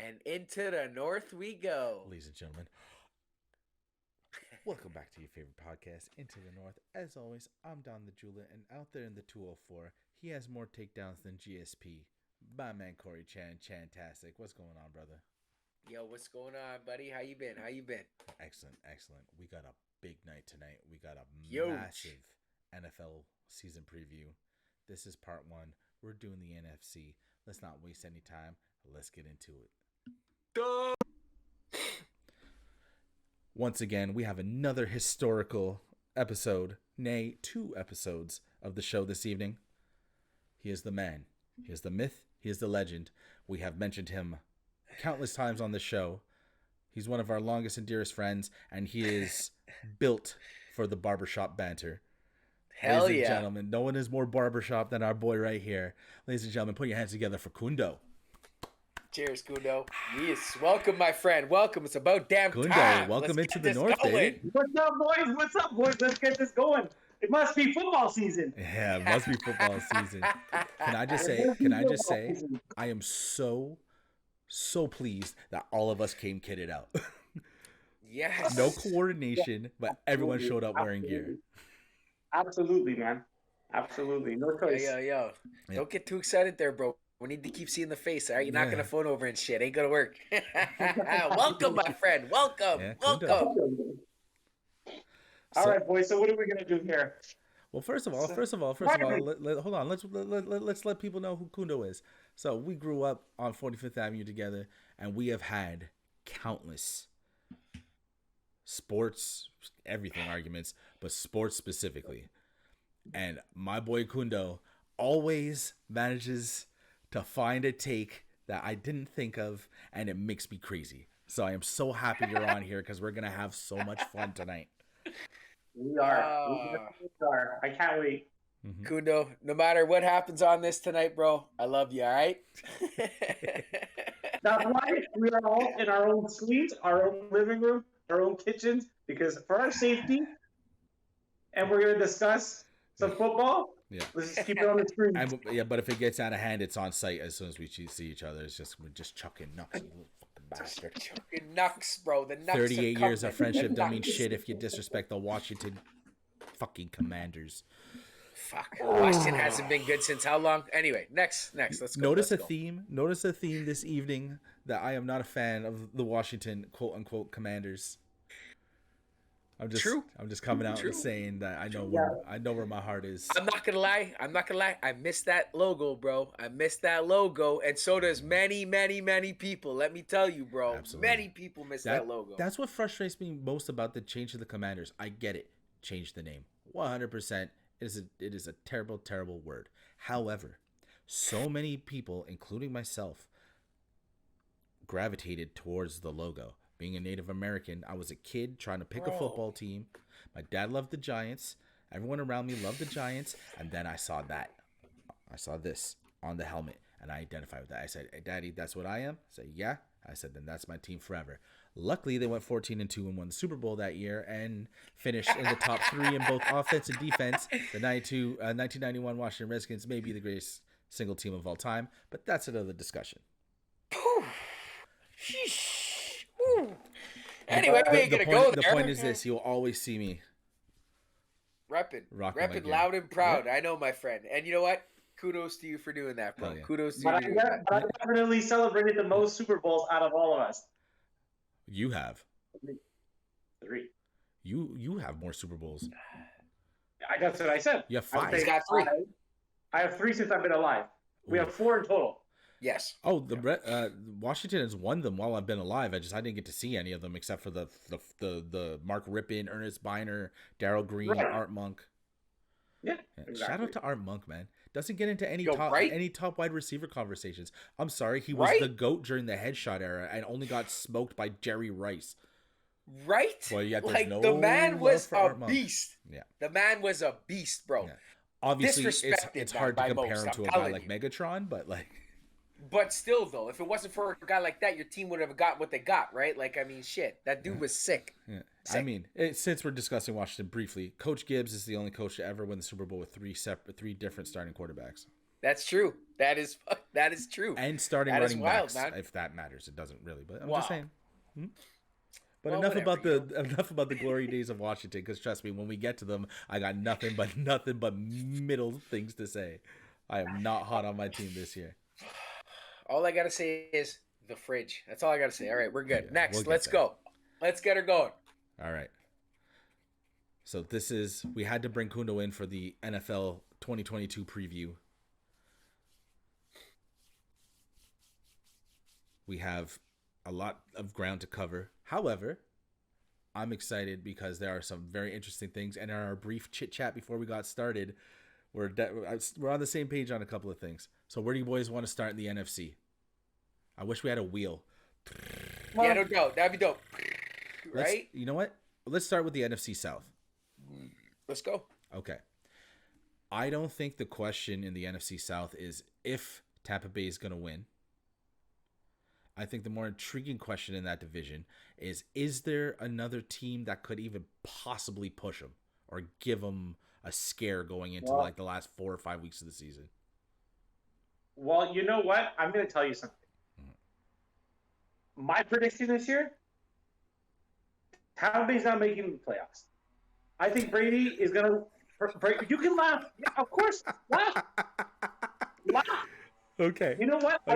And into the north we go. Ladies and gentlemen, welcome back to your favorite podcast, Into the North. As always, I'm Don the Jeweler, and out there in the 204, he has more takedowns than GSP. My man Corey Chantastic. What's going on, brother? Yo, what's going on, buddy? How you been? Excellent. We got a big night tonight. We got a Huge. massive NFL season preview. This is part one. We're doing the NFC. Let's not waste any time. Let's get into it. Go! Once again, we have another historical episode, nay, 2 episodes of the show this evening. He is the man. He is the myth. He is the legend. We have mentioned him countless times on the show. He's one of our longest and dearest friends, and he is built for the barbershop banter. Hell Ladies yeah. and gentlemen, no one is more barbershop than our boy right here. Ladies and gentlemen, put your hands together for Cundo. Cheers, Cundo. Yes. Welcome, my friend. Welcome. It's about damn Cundo, time. welcome Let's into get the this North, going. baby. What's up, boys? Let's get this going. It must be football season. Yeah, it must be football season. Can I just say, I am so pleased that all of us came kitted out. Yes. No coordination, but everyone showed up wearing gear. Absolutely, man. Absolutely. No choice. Yo. Yeah. Don't get too excited there, bro. We need to keep seeing the face, all right? You're not going to phone over and shit. Ain't going to work. Welcome, my friend. Welcome. Yeah, Welcome. All right, boys. So what are we gonna do here? Well, first of all, hold on. Let's let people know who Cundo is. So we grew up on 45th Avenue together, and we have had countless sports, everything arguments, but sports specifically. And my boy Cundo always manages to find a take that I didn't think of, and it makes me crazy. So I am so happy you're on here because we're gonna have so much fun tonight. We are. I can't wait. Mm-hmm. Cundo, no matter what happens on this tonight, bro, I love you, all right? That's why we are all in our own suites, our own living room, our own kitchens, because for our safety, and we're gonna discuss some football. Yeah. Let's just keep it on the screen. But if it gets out of hand, it's on site as soon as we see each other. We're just chucking nucks, you little fucking bastard. Chucking nucks, bro. The nucks 38 are years of coming. friendship The don't mean nucks. shit if you disrespect the Washington fucking Commanders. Fuck. Washington hasn't been good since how long? Anyway, next. Let's go. Notice let's a go. theme. Notice a theme this evening that I am not a fan of the Washington quote unquote Commanders. True. I'm just coming out True. and saying that I know where my heart is. I'm not gonna lie. I miss that logo, bro. I miss that logo, and so does many people. Let me tell you, bro. Absolutely. Many people miss that logo. That's what frustrates me most about the change of the Commanders. I get it. Change the name. 100%. It is a terrible word. However, so many people, including myself, gravitated towards the logo. Being a Native American, I was a kid trying to pick a football team. My dad loved the Giants. Everyone around me loved the Giants. And then I saw that. I saw this on the helmet, and I identified with that. I said, "Hey, Daddy, that's what I am?" I said, "Yeah." I said, "Then that's my team forever." Luckily, they went 14-2 and won the Super Bowl that year and finished in the top 3 in both offense and defense. The 1991 Washington Redskins may be the greatest single team of all time, but that's another discussion. Sheesh. Whew. Anyway, we ain't gonna go there. The point is this: you'll always see me repping rocking my gear. loud and proud. I know, my friend. And you know what? Kudos to you for doing that, bro. Hell yeah. Kudos to you But for doing that. I definitely celebrated the most Super Bowls out of all of us. You have 3. you have more Super Bowls. That's what I said. You have I'm 5. saying He's got 3. I have 3 since I've been alive. We have 4 in total. Yes. Oh, Washington has won them while I've been alive. I didn't get to see any of them except for the Mark Rippon, Ernest Biner, Darryl Green, Right. Art Monk. Yeah, Yeah. exactly. Shout out to Art Monk, man. Doesn't get into any Yo, right? any top wide receiver conversations. I'm sorry, he was Right? the GOAT during the headshot era and only got smoked by Jerry Rice. Right? Well, yet there's like no the man love was for a Art Monk. beast. Yeah. The man was a beast, bro. Yeah. Obviously, Disrespected, it's man, hard to by compare most, him to I'm a guy telling like you. Megatron, but like. But still, though, if it wasn't for a guy like that, your team would have got what they got, right? Like, I mean, shit, that dude was sick. Yeah. Sick. I mean, since we're discussing Washington briefly, Coach Gibbs is the only coach to ever win the Super Bowl with 3 different starting quarterbacks. That's true. That is true. And starting That is running wild, backs, man. if that matters. It doesn't really, but I'm Wow. just saying. Hmm? But Well, enough whatever, about the glory days of Washington. Because trust me, when we get to them, I got nothing but middle things to say. I am not hot on my team this year. All I gotta say is the fridge. That's all I gotta say. All right, we're good. Yeah, Next, we'll get let's there. go. Let's get her going. All right. So we had to bring Cundo in for the NFL 2022 preview. We have a lot of ground to cover. However, I'm excited because there are some very interesting things. And in our brief chit chat before we got started, we're on the same page on a couple of things. So where do you boys want to start in the NFC? I wish we had a wheel. Yeah, no doubt. That'd be dope. Right? You know what? Let's start with the NFC South. Let's go. Okay. I don't think the question in the NFC South is if Tampa Bay is going to win. I think the more intriguing question in that division is there another team that could even possibly push them or give them a scare going into like the last 4 or 5 weeks of the season? Well, you know what? I'm going to tell you something. My prediction this year, Tampa Bay's not making the playoffs. I think Brady is going to break. You can laugh. Yeah, of course. Laugh. Laugh. Okay. You know what? Okay.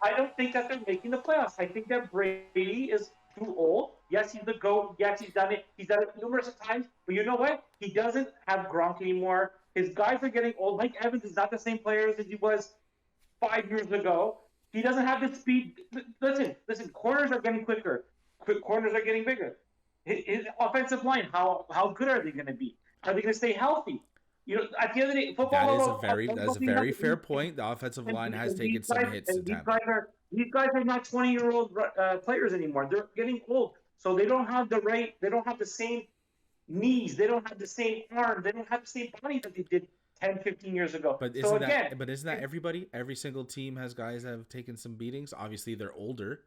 I don't think that they're making the playoffs. I think that Brady is too old. Yes, he's the GOAT. Yes, he's done it. He's done it numerous times. But you know what? He doesn't have Gronk anymore. His guys are getting old. Mike Evans is not the same player as he was 5 years ago. He doesn't have the speed. Listen. Corners are getting quicker. Corners are getting bigger. His offensive line, how good are they going to be? Are they going to stay healthy? You know, at the end of the day, football. That is a very fair point. The offensive line has taken some hits in Tampa. These guys are not 20-year-old players anymore. They're getting old, so they don't have the same knees. They don't have the same arm. They don't have the same body that they did 10, 15 years ago. But isn't that everybody? Every single team has guys that have taken some beatings. Obviously, they're older.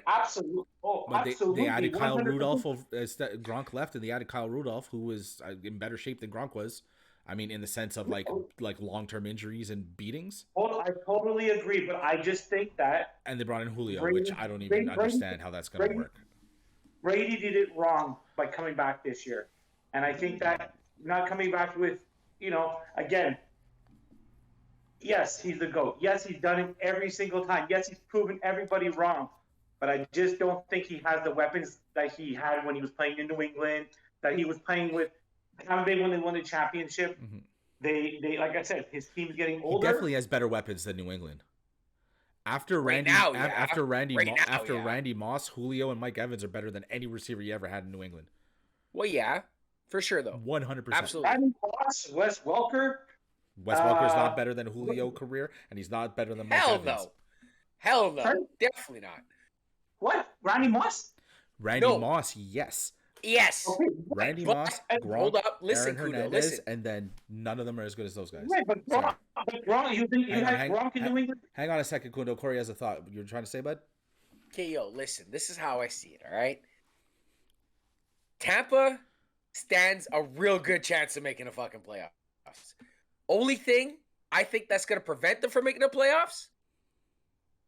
Absolutely. They added 100%. Kyle Rudolph. Gronk left, and they added Kyle Rudolph, who was in better shape than Gronk was. I mean, in the sense of like long-term injuries and beatings. Well, I totally agree, but I just think that. And they brought in Julio, which I don't even understand how that's going to work. Brady did it wrong by coming back this year, and I think that not coming back with, again. Yes, he's the GOAT. Yes, he's done it every single time. Yes, he's proven everybody wrong. But I just don't think he has the weapons that he had when he was playing in New England, that he was playing with Tampa Bay when they won the championship. Mm-hmm. They like I said, his team's getting older. He definitely has better weapons than New England. After Randy Moss, Julio and Mike Evans are better than any receiver you ever had in New England. Well, yeah, for sure though. 100%. Absolutely. Randy Moss, Wes Welker. Wes Welker's not better than Julio career, and he's not better than Mike Evans. Hell no. Definitely not. What? Randy Moss? Moss, yes. Yes. Okay. Randy Moss, Gronk, hold up, listen, Aaron Hernandez, and then none of them are as good as those guys. Right, but Gronk, you had Gronk in New England? Hang on a second, Cundo. Corey has a thought. You were trying to say, bud? Okay, yo, listen. This is how I see it, all right? Tampa stands a real good chance of making a fucking playoffs. Only thing I think that's going to prevent them from making the playoffs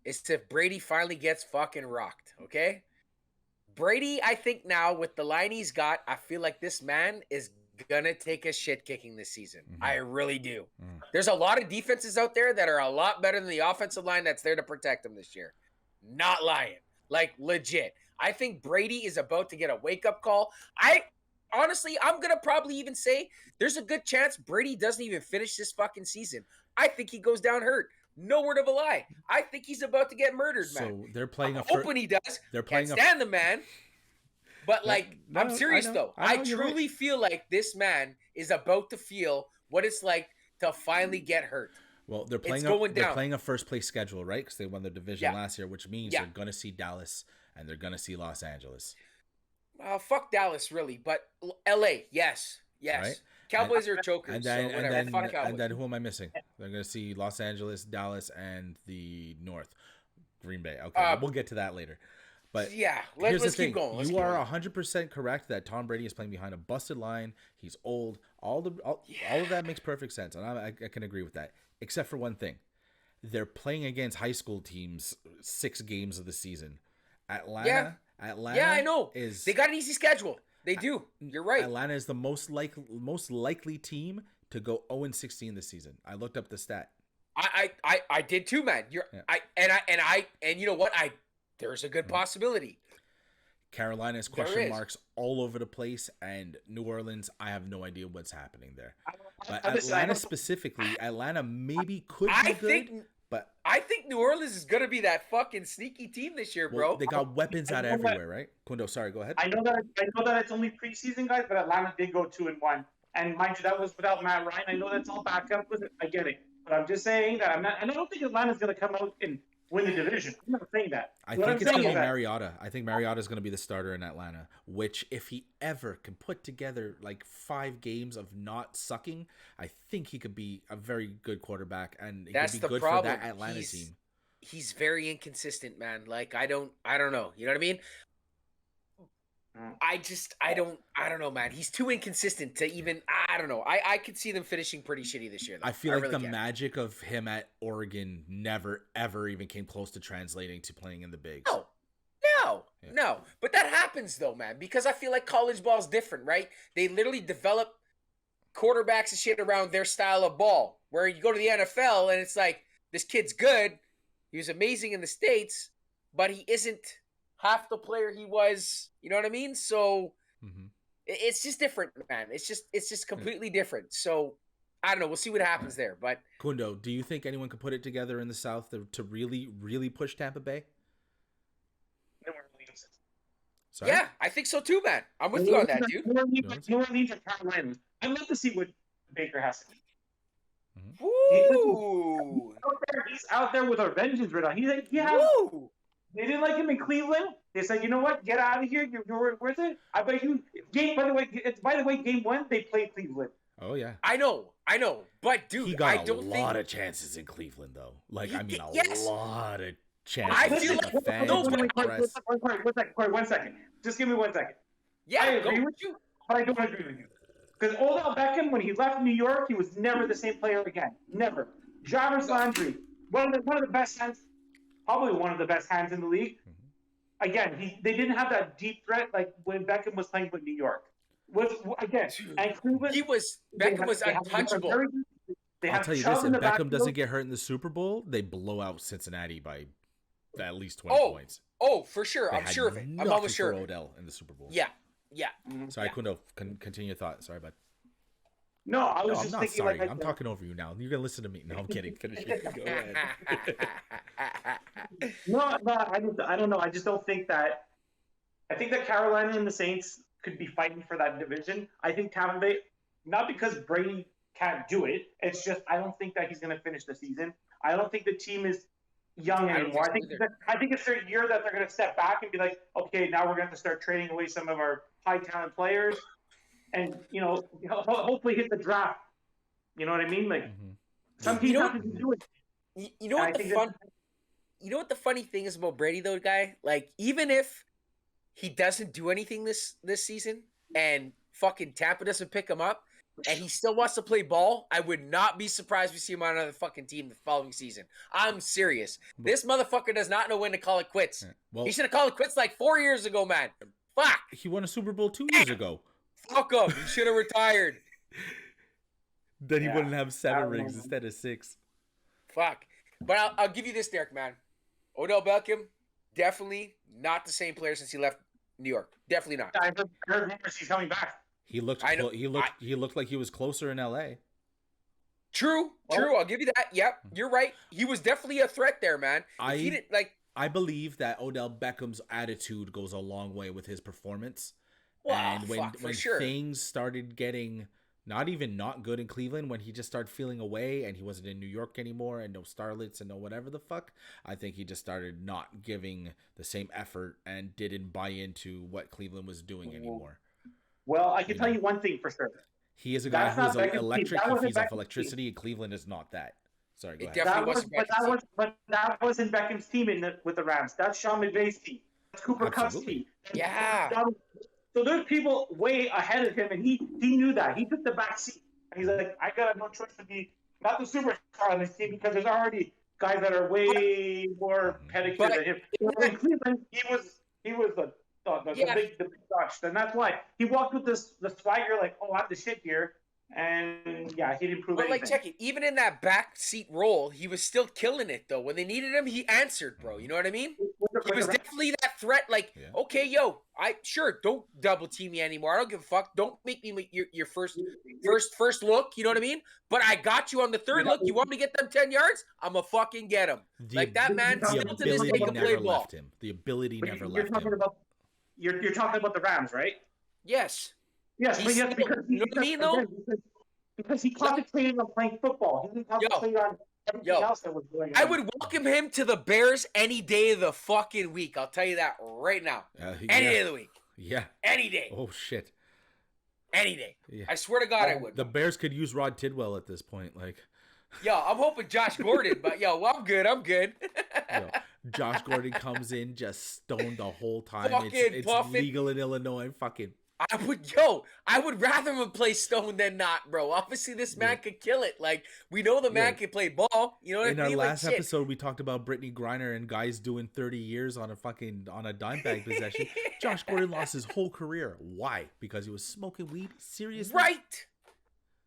is if Brady finally gets fucking rocked, okay? Brady, I think now with the line he's got, I feel like this man is going to take a shit kicking this season. Mm-hmm. I really do. Mm. There's a lot of defenses out there that are a lot better than the offensive line that's there to protect him this year. Not lying. Like, legit. I think Brady is about to get a wake-up call. Honestly, I'm going to probably even say there's a good chance Brady doesn't even finish this fucking season. I think he goes down hurt. No word of a lie. I think he's about to get murdered, man. So they're playing hoping he does. They're playing Can't stand the man. But, I'm serious, though. I truly feel like this man is about to feel what it's like to finally get hurt. Well, they're playing a first-place schedule, right? Because they won the division last year, which means they're going to see Dallas and they're going to see Los Angeles. Fuck Dallas, really, but LA, yes. Right? Cowboys are chokers. And then who am I missing? They're going to see Los Angeles, Dallas, and the North, Green Bay. Okay, we'll get to that later. But yeah, here's let's the thing. keep going. You are 100% correct that Tom Brady is playing behind a busted line. He's old. All of that makes perfect sense, and I can agree with that, except for one thing. They're playing against high school teams 6 games of the season. Atlanta, Yeah, I know. is They got an easy schedule. They do. You're right. Atlanta is the most likely team to go 0-16 this season. I looked up the stat. I did too, man. And you know what? There's a good possibility. Carolina has question marks all over the place, and New Orleans, I have no idea what's happening there. But Atlanta specifically, Atlanta maybe could be good, but I think New Orleans is gonna be that fucking sneaky team this year, bro. Well, they got weapons out everywhere, right? Cundo, sorry, go ahead. I know that it's only preseason, guys, but Atlanta did go 2-1, and mind you, that was without Matt Ryan. I know that's all backup. I get it, but I'm just saying that and I don't think Atlanta's gonna come out and win the division. I'm not saying that. I think it's going to be Mariota. I think Mariota is going to be the starter in Atlanta, which if he ever can put together like 5 games of not sucking, I think he could be a very good quarterback, and he could be good for that Atlanta team. He's very inconsistent, man. Like I don't know. You know what I mean? I don't know, man. He's too inconsistent to even, I don't know. I could see them finishing pretty shitty this year, though. I feel like the magic of him at Oregon never, ever even came close to translating to playing in the bigs. No. But that happens, though, man, because I feel like college ball is different, right? They literally develop quarterbacks and shit around their style of ball, where you go to the NFL and it's like, this kid's good. He was amazing in the States, but he isn't half the player he was, you know what I mean? So it's just different, man. It's just completely different. So I don't know. We'll see what happens there. But Cundo, do you think anyone could put it together in the South to really, really push Tampa Bay? New Orleans. Sorry? Yeah, I think so too, man. I'm with you on that, dude. New Orleans or Carolina. I'd love to see what Baker has to do. Woo! He's out there with our vengeance right now. He's like, Woo! They didn't like him in Cleveland. They said, you know what? Get out of here. You're worth it. I bet you. By the way, game 1 they played Cleveland. Oh yeah. I know. But dude, he got a lot of chances in Cleveland, though. Like a lot of chances. I feel like one second. Just give me 1 second. Yeah, I agree with you, but I don't agree with you. Because Odell Beckham, when he left New York, he was never the same player again. Never. Jarvis Landry, one of the best hands. Probably one of the best hands in the league. Again, they didn't have that deep threat like when Beckham was playing with New York. And Cleveland, Beckham was untouchable. I'll tell you this: if Beckham doesn't get hurt in the Super Bowl, they blow out Cincinnati by at least 20 points. Oh, for sure. I'm sure of it. I'm almost sure. Odell in the Super Bowl. Yeah. Sorry, Cundo. Continue your thought. Sorry, bud. No, I was just I'm not thinking sorry. like I'm talking over you now. You're gonna listen to me. No, I'm kidding. Finish it. Go ahead. No, I don't know. I just don't think that. I think that Carolina and the Saints could be fighting for that division. I think Tampa Bay, not because Brady can't do it. It's just I don't think that he's going to finish the season. I don't think the team is young anymore. I think it's their year that they're going to step back and be like, okay, now we're going to start trading away some of our high talent players, and hopefully hit the draft. You know what I mean? Like some teams have to do it. You know what the funny thing is about Brady though, guy? Like even if he doesn't do anything this season and fucking Tampa doesn't pick him up and he still wants to play ball, I would not be surprised if we see him on another fucking team the following season. I'm serious. This motherfucker does not know when to call it quits. He should have called it quits like 4 years ago, man. Fuck. He won a Super Bowl 2 years ago. Fuck him. He should have retired. Then he wouldn't have 7 rings instead of 6. Fuck. But I'll give you this, Derek, man. Odell Beckham, definitely not the same player since he left New York. Definitely not. I heard rumors he's coming back. He looked like he was closer in LA. True. I'll give you that. Yep, you're right. He was definitely a threat there, man. I believe that Odell Beckham's attitude goes a long way with his performance. Well, and when things started getting not good in Cleveland, when he just started feeling away and he wasn't in New York anymore and no starlets and no whatever the fuck, I think he just started not giving the same effort and didn't buy into what Cleveland was doing anymore. Well, I can tell you one thing for sure. He is a guy who's electric. He feeds off electricity, and Cleveland is not that. Sorry, go ahead. But that wasn't Beckham's team with the Rams. That's Sean McVay's team. Cooper Kupp's Absolutely. team. Yeah. So there's people way ahead of him, and he knew that. He took the back seat. And he's like, I got no choice to be not the superstar on this team because there's already guys that are way more pedigree than him. In Cleveland, he was the big dog, and that's why he walked with the swagger, like, oh, I'm the shit here. And yeah, he didn't prove anything. But like, check it. Even in that back seat role, he was still killing it though. When they needed him, he answered, bro. You know what I mean? He was definitely that threat. Like, okay, yo, don't double team me anymore. I don't give a fuck. Don't make me your first look. You know what I mean? But I got you on the third look. You want me to get them 10 yards? I'ma fucking get him. Like that man still to this day can play ball. The ability never left him. You're talking about the Rams, right? Yes. Yes, but yes, because you know what I mean, though? Because he concentrated on playing football. He didn't concentrate on everything else that was going on. I would welcome him to the Bears any day of the fucking week. I'll tell you that right now. Any day of the week. Yeah. Any day. Oh, shit. Any day. Yeah. I swear to God I would. The Bears could use Rod Tidwell at this point. Like, yo, I'm hoping Josh Gordon, but yo, I'm good. Yo, Josh Gordon comes in just stoned the whole time. Fucking it's legal in Illinois. Fucking. I would rather him play stone than not, bro. Obviously, this man could kill it. Like, we know the man can play ball. You know what I mean? In our last episode, we talked about Brittany Griner and guys doing 30 years on a dime bag possession. Josh Gordon lost his whole career. Why? Because he was smoking weed? Seriously? Right.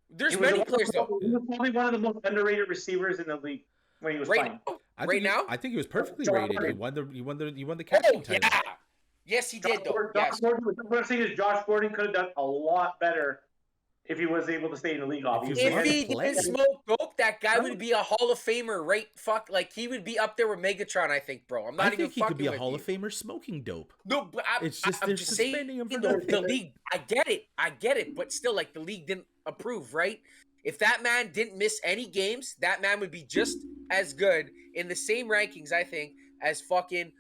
There's many players, though. He was probably one of the most underrated receivers in the league when he was playing. I think he was perfectly rated. He won the captain title. Yeah. Yes, he did, though. Yes. What I'm saying is Josh Gordon could have done a lot better if he was able to stay in the league, obviously. If he didn't smoke dope, that guy would be a Hall of Famer, right? Fuck, like, he would be up there with Megatron, I think, bro. I think he could be a Hall of Famer smoking dope. No, but I'm just saying, him for the league, I get it, but still, like, the league didn't approve, right? If that man didn't miss any games, that man would be just as good in the same rankings, I think, as fucking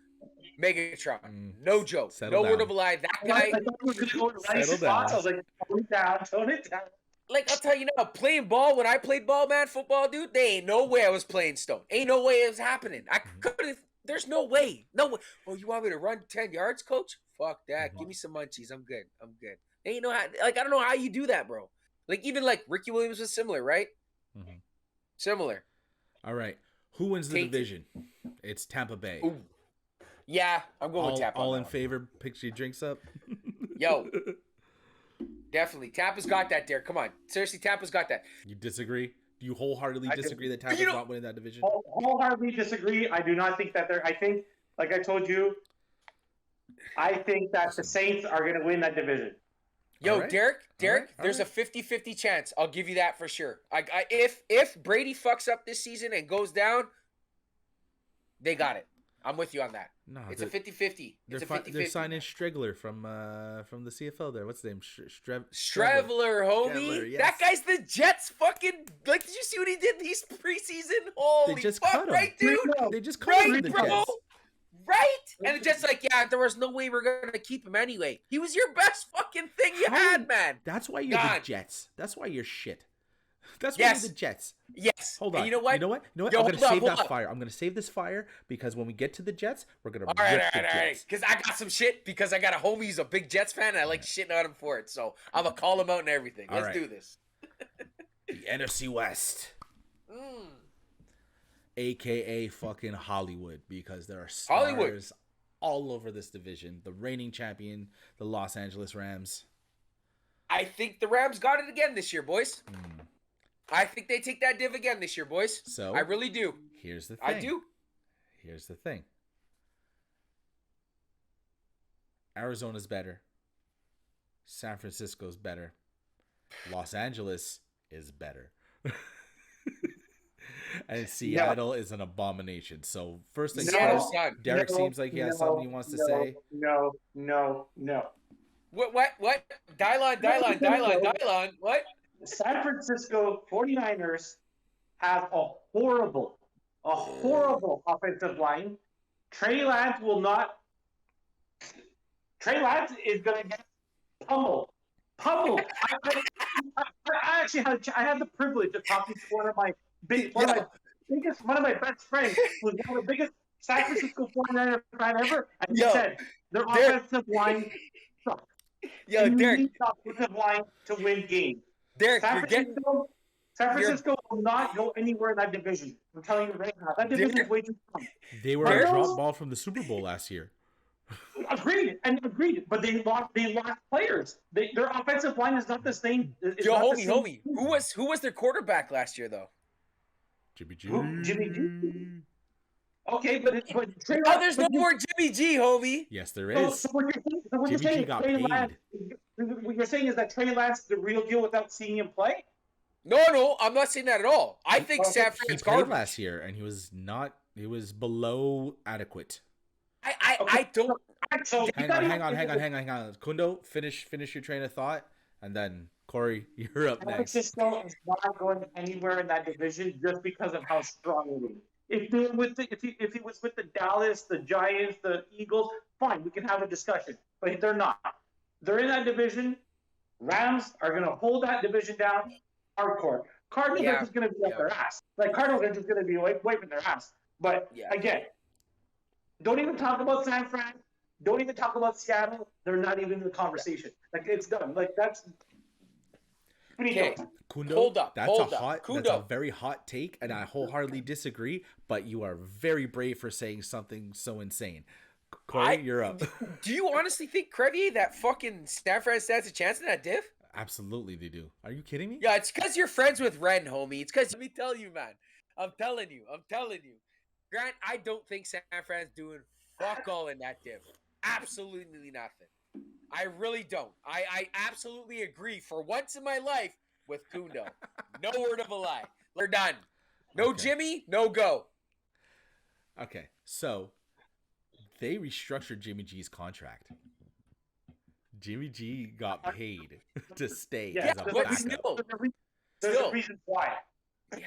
Megatron. No joke. No word of a lie. That guy. I thought we were going to go to Rice spots. I was like, tone it down. Like, I'll tell you now, playing ball, when I played ball, man, football, dude, they ain't no way I was playing stone. Ain't no way it was happening. I couldn't. There's no way. No way. Oh, you want me to run 10 yards, coach? Fuck that. Give me some munchies. I'm good. Ain't no how, like, I don't know how you do that, bro. Like, even like Ricky Williams was similar, right? Mm-hmm. Similar. All right. Who wins the division? It's Tampa Bay. Ooh. Yeah, I'm going with Tampa. All in favor, pick your drinks up. Yo, definitely. Tampa's got that there. Come on. Seriously, Tampa's got that. You disagree? Do you wholeheartedly disagree that Tampa's not winning that division? Wholeheartedly disagree. I do not think that I think, like I told you, I think that the Saints are going to win that division. Yo, right. Derek, there's a 50-50 chance. I'll give you that for sure. If Brady fucks up this season and goes down, they got it. I'm with you on that. No, it's a 50-50. They're signing Strigler from the CFL there. What's his name? Strevler, homie. Strevler, yes. That guy's the Jets fucking, like, did you see what he did these preseason? Holy fuck, right, dude? They just cut him, the Jets. Right? And it's just like, yeah, there was no way we're going to keep him anyway. He was your best fucking thing you had, man. That's why you're the Jets. That's why you're shit. That's why you're the Jets. Yes. Hold on. And you know what? Yo, I'm going to save that fire. I'm going to save this fire because when we get to the Jets, we're going to rip the Jets. Because I got some shit because I got a homie who's a big Jets fan and I like shitting on him for it. So I'm going to call him out and everything. Let's do this. The NFC West. AKA fucking Hollywood, because there are stars all over this division. The reigning champion, the Los Angeles Rams. I think the Rams got it again this year, boys. I think they take that div again this year, boys. So I really do. Here's the thing. I do. Here's the thing. Arizona's better. San Francisco's better. Los Angeles is better. And Seattle is an abomination. So first things first, Derek seems like he has something he wants to say. No. What? Dylon. What? The San Francisco 49ers have a horrible offensive line. Trey Lance is going to get pummeled. I actually had the privilege of talking to one of my best friends, who's one of the biggest San Francisco 49er fan ever, and he Yo, said their Derek. offensive line sucks. Yo, And you Derek, need the offensive line to win games. Derek, San you're getting Francisco will not go anywhere in that division. I'm telling you right now. That division is Derek, way too strong. They were a Derek- drop ball from the Super Bowl last year. Agreed. But they lost players. Their offensive line is not the same. It's Yo, not the homie. same. Who was their quarterback last year though? Jimmy G. Jimmy G. Okay, but Trey Oh, there's no more Jimmy G, homie. Yes, there So, is. so what you're Jimmy saying G is got Trey paid. Lance. What you're saying is that Trey Lance is the real deal without seeing him play. No, I'm not saying that at all. I think Okay. San He Fran's played garbage. last year, and he was not. He was below adequate. I don't. So Hang on. Cundo, finish your train of thought, and then Corey, you're up San next. Francisco is not going anywhere in that division just because of how strong it is. If he was with the Dallas, the Giants, the Eagles, fine, we can have a discussion. But they're not. They're in that division. Rams are going to hold that division down hardcore. Cardinals Yeah, are just going to be up their ass. Like Cardinals are just going to be wiping their ass. But Yeah. again, don't even talk about San Fran. Don't even talk about Seattle. They're not even in the conversation. Like it's done. Like that's. What do you Okay. think? Kundo, Hold up, that's hold a up. hot, Kundo. that's a very hot take, and I wholeheartedly disagree. But you are very brave for saying something so insane. Corey, you're up. Do you honestly think, Crevier, that fucking San Fran stands a chance in that div? Absolutely, they do. Are you kidding me? Yeah, it's because you're friends with Ren, homie. It's because, let me tell you, man. I'm telling you. Grant, I don't think San Fran's doing fuck all in that div. Absolutely nothing. I really don't. I absolutely agree for once in my life with Cundo. No word of a lie. We're done. No Okay. Jimmy, no go. Okay, so they restructured Jimmy G's contract. Jimmy G got paid to stay Yeah, as a but backup. still. There's Still. a reason why. Yeah.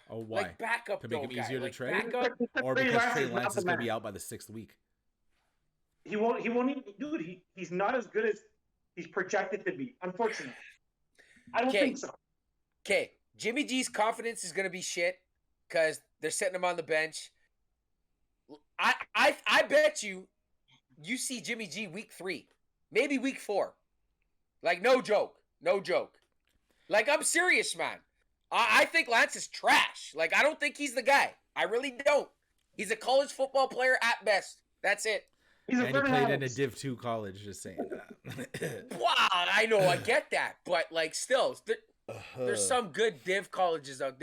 Oh, why? Like backup To make though, him easier guy. to Like, trade? backup. Or Trey because Lance Trey is Lance not is the going to be man. out by the 6th week. He won't even do it. He's not as good as he's projected to be. Unfortunately, I don't Okay. think so. Okay, Jimmy G's confidence is gonna be shit because they're setting him on the bench. I bet you see Jimmy G week 3, maybe week 4. Like no joke. Like I'm serious, man. I think Lance is trash. Like I don't think he's the guy. I really don't. He's a college football player at best. That's it. He's a And he Vernon played in a Adams. Div 2 college, just saying that. Wow, I know, I get that, but like still, there's some good Div 2 colleges out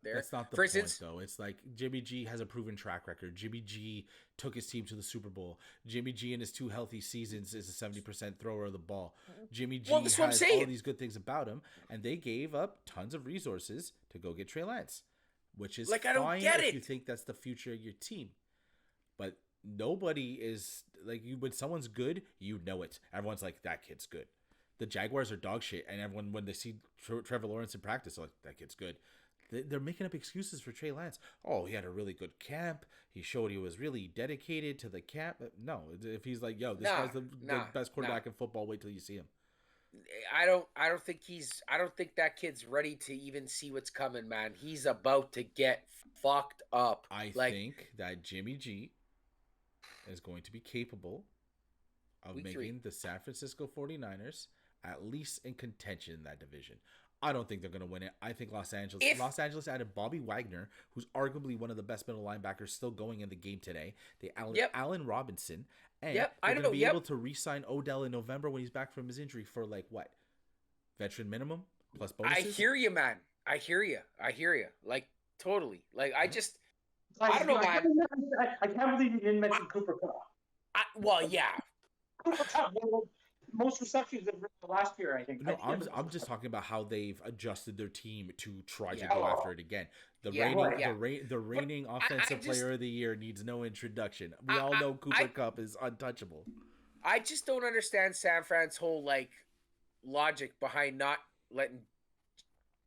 there. That's not the For point, instance, though. It's like Jimmy G has a proven track record. Jimmy G took his team to the Super Bowl. Jimmy G in his 2 healthy seasons is a 70% thrower of the ball. Jimmy G Well, that's what I'm has saying. all these good things about him, and they gave up tons of resources to go get Trey Lance, which is Like, I don't fine get if it. you think that's the future of your team. But nobody is like you. When someone's good, you know it. Everyone's like, that kid's good. The Jaguars are dog shit, and everyone when they see Trevor Lawrence in practice, they're like, that kid's good. They're making up excuses for Trey Lance. Oh, he had a really good camp. He showed he was really dedicated to the camp. No, if he's like, yo, this guy's the best quarterback in football, wait till you see him. I don't think that kid's ready to even see what's coming, man. He's about to get fucked up. I like, think that Jimmy G is going to be capable of Week making 3. the San Francisco 49ers at least in contention in that division. I don't think they're going to win it. I think Los Angeles added Bobby Wagner, who's arguably one of the best middle linebackers still going in the game today. They Allen Robinson, and they're going to be able to re-sign Odell in November when he's back from his injury for like what? Veteran minimum plus bonuses? I hear you, man. I hear you. Like totally. Like I don't know, man. I can't believe you didn't mention Cooper Cup. Well, yeah. Cooper Cup, most receptions of last year, I think. No, I'm just talking about how they've adjusted their team to try to Yeah. go after it again. The reigning offensive player of the year needs no introduction. We all know Cooper Kupp is untouchable. I just don't understand San Fran's whole like logic behind not letting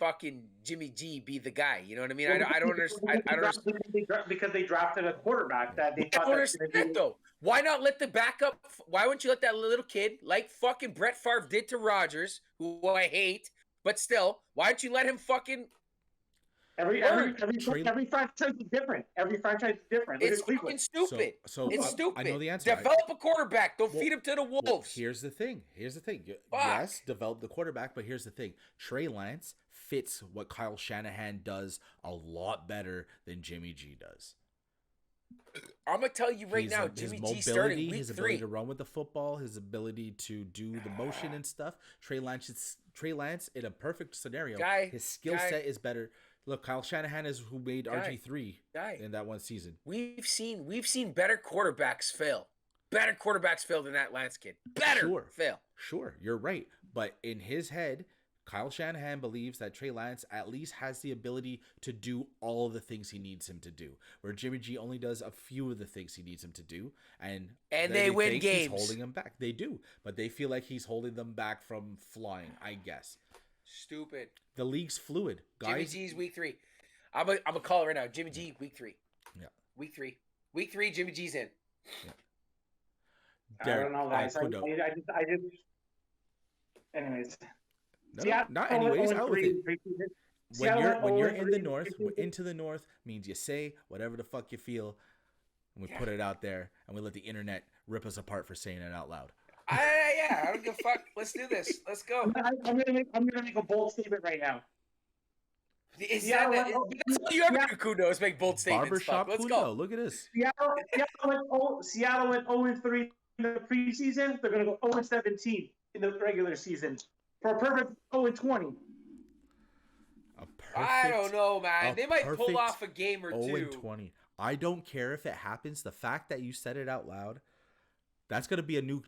fucking Jimmy G be the guy. You know what I mean? I don't understand. I don't understand. Because they drafted a quarterback that they I thought don't understand though. Why not let the backup? Why wouldn't you let that little kid, like fucking Brett Favre did to Rodgers, who I hate, but still, why don't you let him fucking Every Word. franchise is different. Every franchise is different. Look It's at Cleveland. fucking stupid. So It's I stupid. know the answer. Develop a quarterback. Don't Well, feed him to the Well, wolves. here's the thing. Fuck. Yes, develop the quarterback, but here's the thing. Trey Lance fits what Kyle Shanahan does a lot better than Jimmy G does. I'm gonna tell you right now, His Jimmy G mobility, starting week his ability 3. to run with the football, his ability to do the motion and stuff. Trey Lance, in a perfect scenario, his skill set is better. Look, Kyle Shanahan is who made RG3 in that one season. We've seen better quarterbacks fail. Better quarterbacks fail than that Lance kid. Fail. Sure, you're right. But in his head, Kyle Shanahan believes that Trey Lance at least has the ability to do all the things he needs him to do, where Jimmy G only does a few of the things he needs him to do, and they win think games. He's holding him back. They do, but they feel like he's holding them back from flying, I guess. Stupid. The league's fluid, guys. Jimmy G's week 3. I'm a call it right now. Jimmy G week 3. Yeah. Week 3. Week 3. Jimmy G's in. Yeah. Derek, I don't know, guys. I just. Anyways. No, not anyways. Out with it. When you're in the north, into the north means you say whatever the fuck you feel, and we put it out there, and we let the internet rip us apart for saying it out loud. I don't give a fuck. Let's do this. Let's go. I'm gonna make a bold statement right now. That's all you ever do, Cundo, is make bold statements. Barbershop Let's Cundo, go. look at this. Seattle went 0-3 in the preseason. They're gonna go 0-17 in the regular season for a perfect 0-20. I don't know, man. They might pull off a game or 0-20. I don't care if it happens. The fact that you said it out loud, that's gonna be a new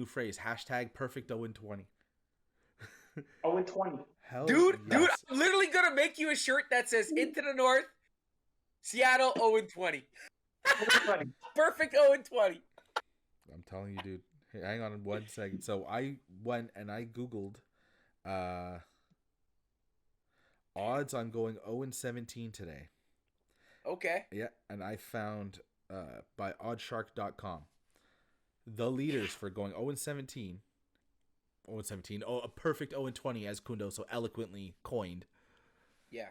phrase. # perfect 0-20. 0-20. Dude, I'm literally gonna make you a shirt that says "Into the North, Seattle 0-20." Perfect 0-20. I'm telling you, dude. Hey, hang on 1 second. So I went and I googled odds on going 0-17 today. Okay. Yeah, and I found by oddshark.com the leaders for going 0-17. 0-17. Oh, a perfect 0-20, as Cundo so eloquently coined. Yeah.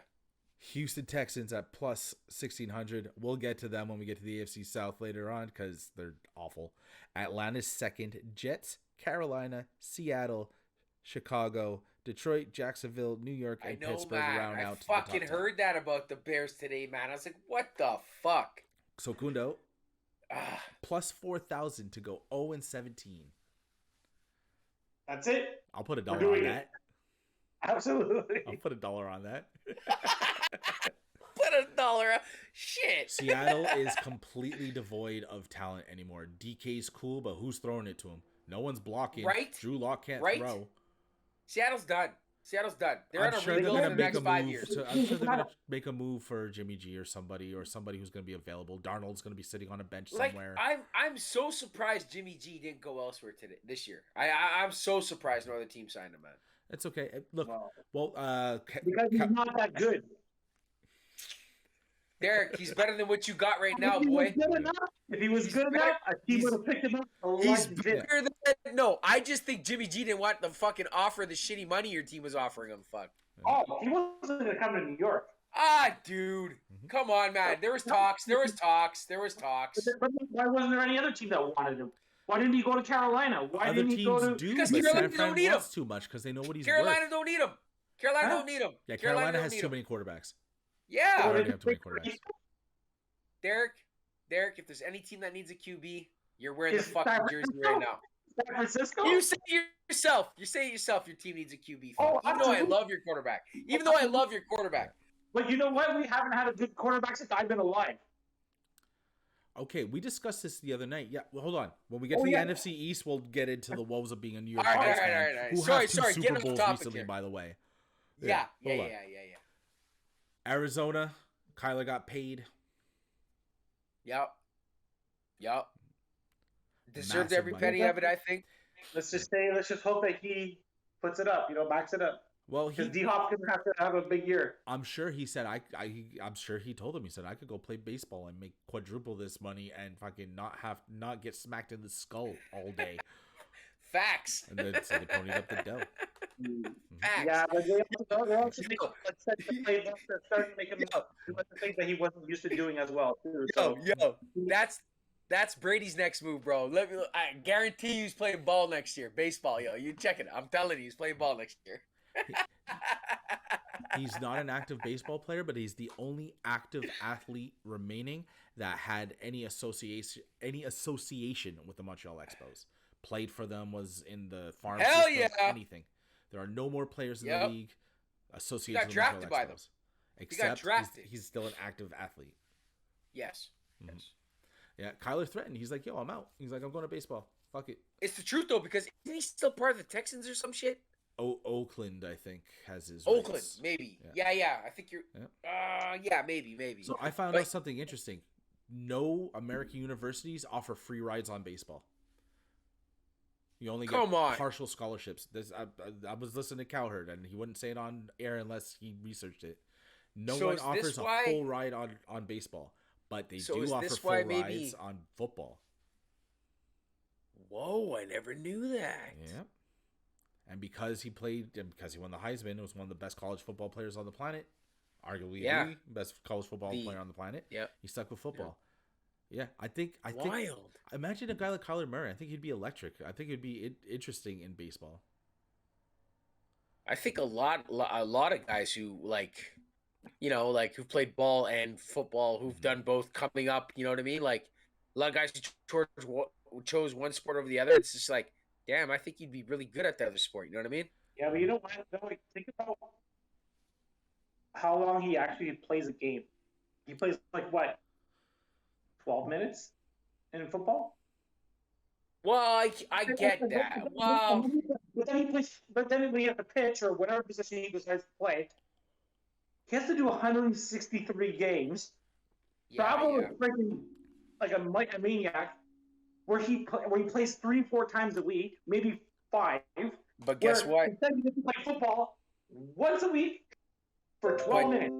Houston Texans at plus 1,600. We'll get to them when we get to the NFC South later on because they're awful. Atlanta's second. Jets, Carolina, Seattle, Chicago, Detroit, Jacksonville, New York, and Pittsburgh round out. I fucking heard that about the Bears today, man. I was like, what the fuck? So, Cundo, plus 4,000 to go 0-17. That's it. I'll put $1 on that. Absolutely. I'll put $1 on that. Put $1. Shit. Seattle is completely devoid of talent anymore. DK's cool, but who's throwing it to him? No one's blocking. Right. Drew Lock can't throw. Seattle's done. They're I'm on a sure rebuild for the make next 5 years. I'm sure they're going to make a move for Jimmy G or somebody who's going to be available. Darnold's going to be sitting on a bench somewhere. I'm so surprised Jimmy G didn't go elsewhere this year. I'm so surprised no other team signed him, man. It's okay. Look, because he's not that good. Derek, he's better than what you got right now, boy. If he was good enough, he would have picked him up. He's better than no. I just think Jimmy G didn't want the fucking offer the shitty money your team was offering him. Fuck. Oh, he wasn't gonna come to New York. Dude, come on, man. There was talks. But why wasn't there any other team that wanted him? Why didn't he go to Carolina? Why other didn't he go to? do, because but Carolina San Fran don't need him. wants too much because they know what he's Carolina worth. don't need him. Carolina don't need him. Yeah, Carolina has too many quarterbacks. They Yeah. already have too many quarterbacks. Derek, if there's any team that needs a QB, you're wearing the fucking jersey right now. San Francisco? You say it yourself. Your team needs a QB. Oh, even though I love your quarterback. But you know what? We haven't had a good quarterback since I've been alive. Okay, we discussed this the other night. Yeah, well, hold on. When we get to the NFC East, we'll get into the woes of being a New York Giants fan. All right. Who Sorry, have two get Super off Bowls topic recently, here. by the way. Yeah. Arizona, Kyler got paid. Yep. Deserved Massive every money. penny of it, I think. Let's just hope that he puts it up, backs it up. Well, Because D-Hop's going to have to have a big year. I'm sure he said I'm sure he told him, he said I could go play baseball and make quadruple this money and fucking not get smacked in the skull all day. Facts. And then so they ponied up the dough. Facts. Yeah, but they also make Yo. set the playbook. They're starting to make him Yo. do the things that he wasn't used to doing as well too. Yo, So that's Brady's next move, bro. I guarantee you he's playing ball next year. Baseball, yo. You check it. I'm telling you, he's playing ball next year. He's not an active baseball player, but he's the only active athlete remaining that had any association with the Montreal Expos. Played for them, was in the farm Hell system, yeah. anything. There are no more players in the league associated with the drafted Montreal by them. Expos. He got Except drafted. he's still an active athlete. Yes. Mhm. Yes. Yeah, Kyler threatened. He's like, yo, I'm out. He's like, I'm going to baseball. Fuck it. It's the truth though, because isn't he still part of the Texans or some shit? Oakland, I think, has his Oakland, rights. maybe. Yeah. I think you're. Yeah, maybe. So I found out something interesting. No American universities offer free rides on baseball. You only get partial scholarships. I was listening to Cowherd, and he wouldn't say it on air unless he researched it. No one offers a full ride on baseball, but they do offer full rides on football. Whoa, I never knew that. Yeah. And because he played, and because he won the Heisman, was one of the best college football players on the planet. Arguably the best college football player on the planet. Yeah. He stuck with football. Yeah, I think Wild. Imagine a guy like Kyler Murray. I think he'd be electric. I think it'd be interesting in baseball. I think a lot of guys who who played ball and football, who've done both coming up, you know what I mean? Like a lot of guys who chose one sport over the other. It's just like, damn, I think you'd be really good at the other sport. You know what I mean? yeah, but you know what? Think about how long he actually plays a game. He plays like what, 12 minutes in football? Well, I get that. Well, but then when he has to pitch or whatever position he decides to play, he has to do 163 games. Travel is freaking like a maniac, where he plays 3-4 times a week, maybe 5. But guess what? Instead he gets to play football once a week for 12 minutes.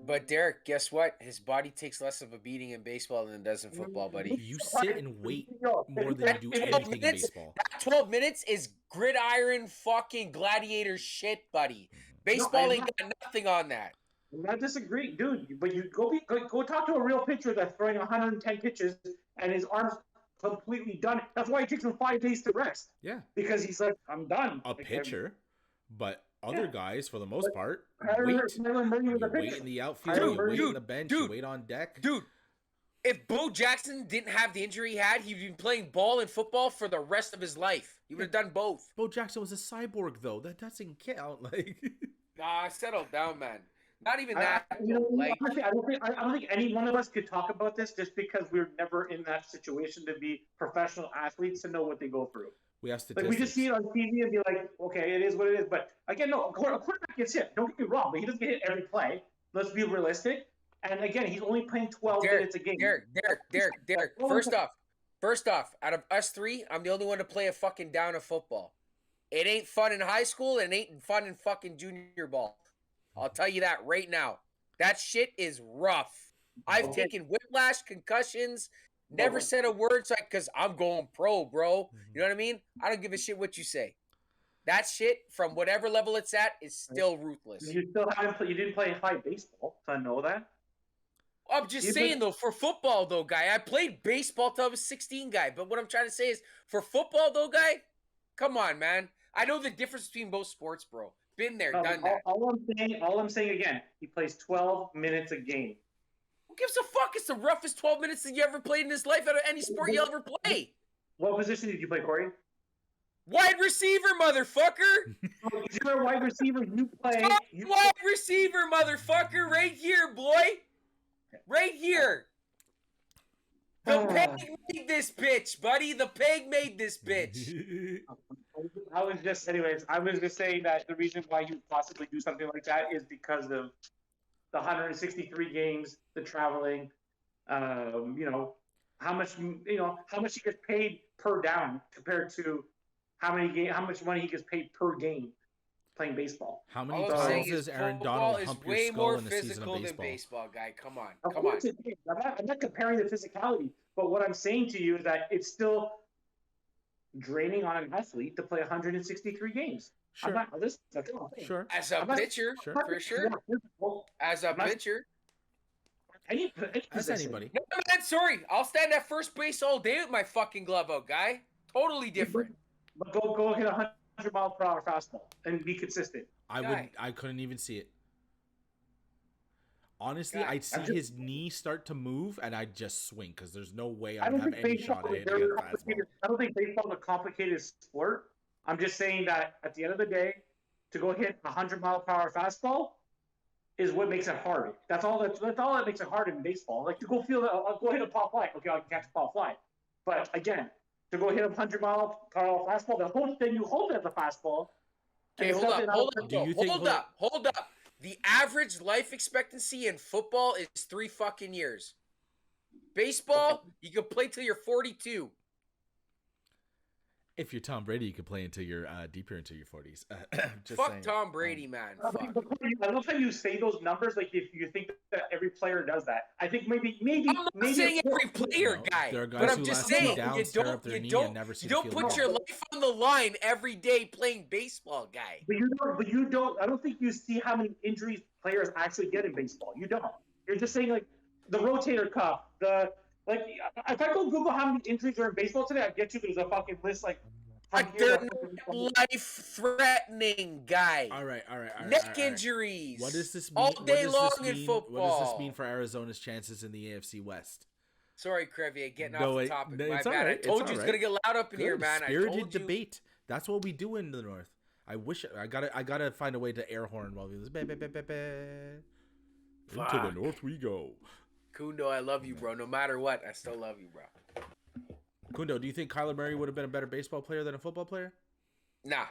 But Derek, guess what? His body takes less of a beating in baseball than it does in football, buddy. You sit and wait more than you do anything in baseball. That 12 minutes is gridiron fucking gladiator shit, buddy. Baseball ain't got nothing on that. I'm not disagreeing, dude. But you go talk to a real pitcher that's throwing 110 pitches and his arms completely done. That's why it takes him 5 days to rest. Yeah, because he's like, I'm done. A pitcher, but other guys, for the most part, wait. You wait in the outfield, you wait in the bench, you wait on deck. Dude, if Bo Jackson didn't have the injury he had, he'd been playing ball and football for the rest of his life. He would have done both. Bo Jackson was a cyborg, though. That doesn't count. Like, nah, settle down, man. Not even I that. don't think any one of us could talk about this just because we're never in that situation to be professional athletes to know what they go through. We have statistics. Like we just see it on TV and be like, okay, it is what it is. But again, no, a quarterback gets hit. Don't get me wrong, but he doesn't get hit every play. Let's be realistic. And again, he's only playing 12 minutes a game. Derek. First off, out of us three, I'm the only one to play a fucking down of football. It ain't fun in high school and it ain't fun in fucking junior ball. I'll tell you that right now. That shit is rough. I've taken whiplash, concussions, never said a word because I'm going pro, bro. You know what I mean? I don't give a shit what you say. That shit, from whatever level it's at, is still ruthless. You didn't play high baseball, so I know that. I'm just saying, though, for football, though, guy, I played baseball till I was 16, guy. But what I'm trying to say is, for football, though, guy, come on, man. I know the difference between both sports, bro. Been there, done that. All I'm saying again, he plays 12 minutes a game. Who gives a fuck? It's the roughest 12 minutes that you ever played in this life out of any sport you ever play. What position did you play, Corey? Wide receiver, motherfucker. If you're a wide receiver, you play. Wide receiver, motherfucker, right here, boy. Right here. The peg made this bitch, buddy. The peg made this bitch. I was just saying that the reason why you possibly do something like that is because of the 163 games, the traveling, how much he gets paid per down compared to how much money he gets paid per game playing baseball. How many times does Aaron Donald hump your skull in a season of baseball? Than baseball, guy. Come on. Of course it is. I'm not comparing the physicality, but what I'm saying to you is that it's still draining on an athlete to play 163 games. Sure. I'm not. Listen, come on. Sure. As a I'm not- pitcher, Sure. for sure. As a I'm not- pitcher. Any As position. anybody. No, man, sorry. I'll stand at first base all day with my fucking glove out, guy. Totally different. But go hit 100-mile-per-hour fastball and be consistent. I couldn't even see it. Honestly, Guy, I'd see his knee start to move, and I'd just swing because there's no way I I'd don't have think any baseball shot at is hitting very a fastball. complicated. I don't think baseball is a complicated sport. I'm just saying that at the end of the day, to go hit a 100-mile-per-hour fastball is what makes it hard. That's all that makes it hard in baseball. Like to go go hit a pop fly. Okay, I can catch a pop fly. But again, to go hit a 100-mile-per-hour fastball, then you hold it as a fastball. Okay, hold up. The average life expectancy in football is 3 fucking years. Baseball, you can play till you're 42. If you're Tom Brady, you could play until you're deeper into your 40s. Just Fuck saying. Tom Brady, man. Fuck. I love how you say those numbers. Like if you think that every player does that, I think maybe. I'm not saying every player, guy, there are guys but who I'm just last saying down, you tear up their knee, and never see the field put again. your life on the line every day playing baseball, guy. But you don't. I don't think you see how many injuries players actually get in baseball. You don't. You're just saying like the rotator cuff. If I go Google how many injuries are in baseball today, I get you. There's a fucking list like. Like they're life-threatening, guy. All right. Neck injuries. What does this mean? All day long in What football. does this mean for Arizona's chances in the AFC West? Sorry, Crevier, getting No, off the it- topic. no, My it's bad. all right, I told it's you it's all gonna get loud up in here, man. Spirited I told you. debate. That's what we do in the North. I wish I gotta find a way to air horn while we do this. Into the North we go. Cundo, I love you, bro. No matter what, I still love you, bro. Cundo, do you think Kyler Murray would have been a better baseball player than a football player? Nah.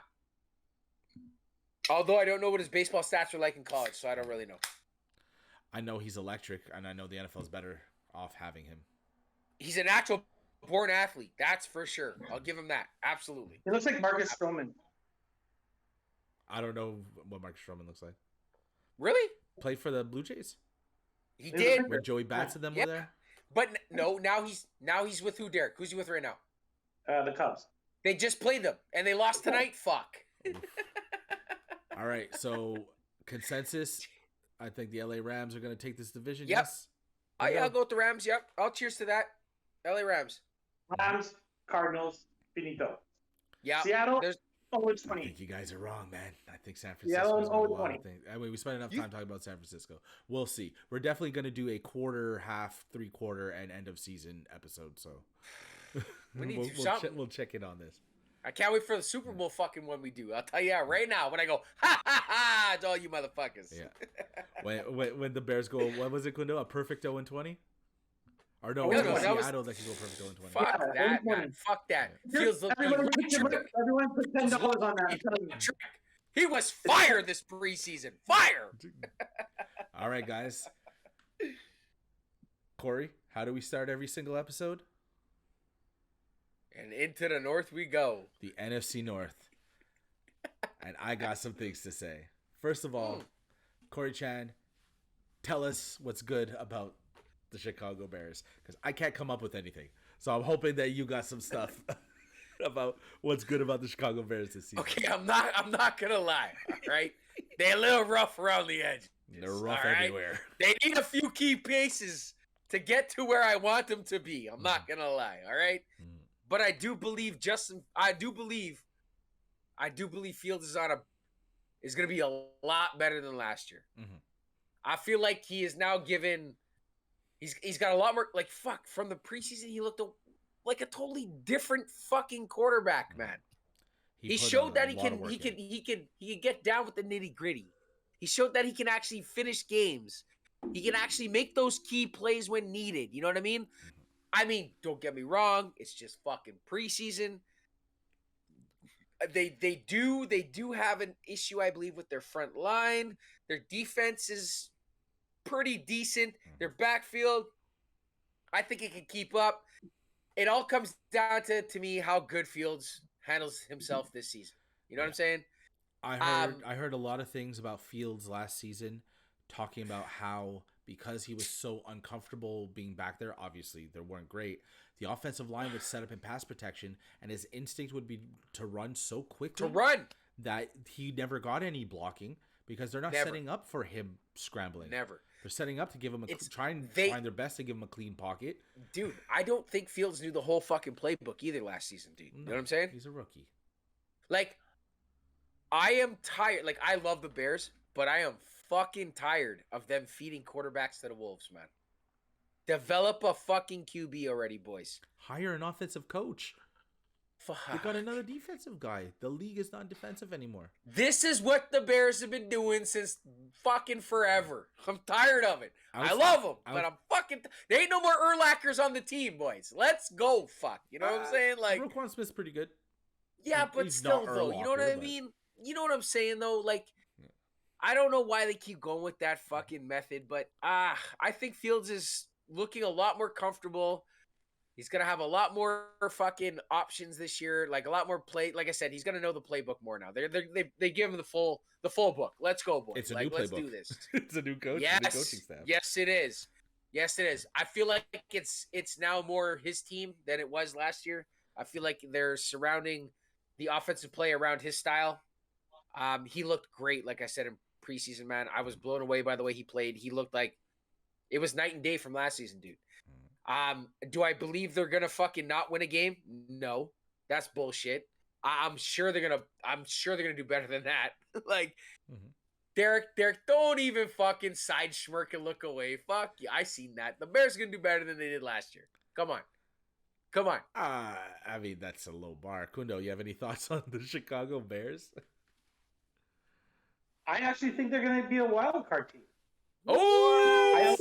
Although I don't know what his baseball stats are like in college, so I don't really know. I know he's electric, and I know the NFL's better off having him. He's a natural born athlete. That's for sure. I'll give him that. Absolutely. He looks like Marcus Stroman. I don't know what Marcus Stroman looks like. Really? Played for the Blue Jays? He did. Where Joey Bats and them were there? But no, now he's with who, Derek? Who's he with right now? The Cubs. They just played them, and they lost tonight. Fuck. All right, so consensus. I think the LA Rams are going to take this division. Yep. Yes. I'll go with the Rams. Yep. I'll cheers to that. LA Rams. Rams, Cardinals, Finito. Yeah. Seattle, There's 0-20. I think you guys are wrong, man. I think San Yeah, Francisco is oh, a lot 20. of things. I mean, we spent enough time talking about San Francisco. We'll see. We're definitely going to do a quarter, half, 3/4, and end of season episode. So We need to do something. We'll check in on this. I can't wait for the Super Bowl fucking when we do. I'll tell you that right now when I go, ha ha ha, to all you motherfuckers. Yeah. when the Bears go, what was it, Cundo? A perfect 0-20? Or no, No, it no, was that was- Seattle that could go perfect 0-20. Fuck Yeah, that, 120. man. Fuck that. Feels like Everyone put $10 on that. I'm telling you. He was fire this preseason. Fire. All right, guys. Corey, how do we start every single episode? And into the North we go. The NFC North. And I got some things to say. First of all, Corey Chan, tell us what's good about the Chicago Bears, because I can't come up with anything. So I'm hoping that you got some stuff about what's good about the Chicago Bears this season. Okay, I'm not gonna lie. All right, they're a little rough around the edge. They're rough all right? everywhere. They need a few key pieces to get to where I want them to be. I'm not gonna lie. All right, but I do believe Fields is gonna be a lot better than last year. Mhm. I feel like he is now given. He's got a lot more, like, fuck, from the preseason, he looked like a totally different fucking quarterback, man. He put showed a that he lot of work can get down with the nitty-gritty. He showed that he can actually finish games. He can actually make those key plays when needed. You know what I mean? I mean, don't get me wrong, it's just fucking preseason. They do have an issue, I believe, with their front line. Their defense is pretty decent. Their backfield, I think it can keep up. It all comes down to me how good Fields handles himself this season. You know what I'm saying? I heard a lot of things about Fields last season, talking about how because he was so uncomfortable being back there, obviously they weren't great. The offensive line would set up in pass protection, and his instinct would be to run so quickly that he never got any blocking because they're not Never. setting up for him scrambling. Never. They're setting up to give him trying their best to give him a clean pocket. Dude, I don't think Fields knew the whole fucking playbook either last season, dude. You know what I'm saying? He's a rookie. Like, I am tired. Like, I love the Bears, but I am fucking tired of them feeding quarterbacks to the Wolves, man. Develop a fucking QB already, boys. Hire an offensive coach. Fuck. They got another defensive guy. The league is not defensive anymore. This is what the Bears have been doing since fucking forever. I'm tired of it. I love them, but I'm fucking... There ain't no more Urlachers on the team, boys. Let's go, fuck. You know what I'm saying? Like, Roquan Smith's pretty good. Yeah, but He's still, not though. You know what I Urlacher, mean? You know what I'm saying, though? Like, I don't know why they keep going with that fucking method, but I think Fields is looking a lot more comfortable. He's going to have a lot more fucking options this year, like a lot more play. Like I said, he's going to know the playbook more now. They give him the full book. Let's go, boys. It's a like, new let's playbook. do this. It's a new coach. Yes, new coaching staff. yes, it is. Yes, it is. I feel like it's now more his team than it was last year. I feel like they're surrounding the offensive play around his style. He looked great, like I said, in preseason, man. I was blown away by the way he played. He looked like it was night and day from last season, dude. Do I believe they're gonna fucking not win a game? No, that's bullshit. I'm sure they're gonna do better than that. Like, Derek, don't even fucking side smirk and look away. Fuck you. I seen that. The Bears are gonna do better than they did last year. Come on. I mean, that's a low bar. Cundo, you have any thoughts on the Chicago Bears? I actually think they're going to be a wild card team. I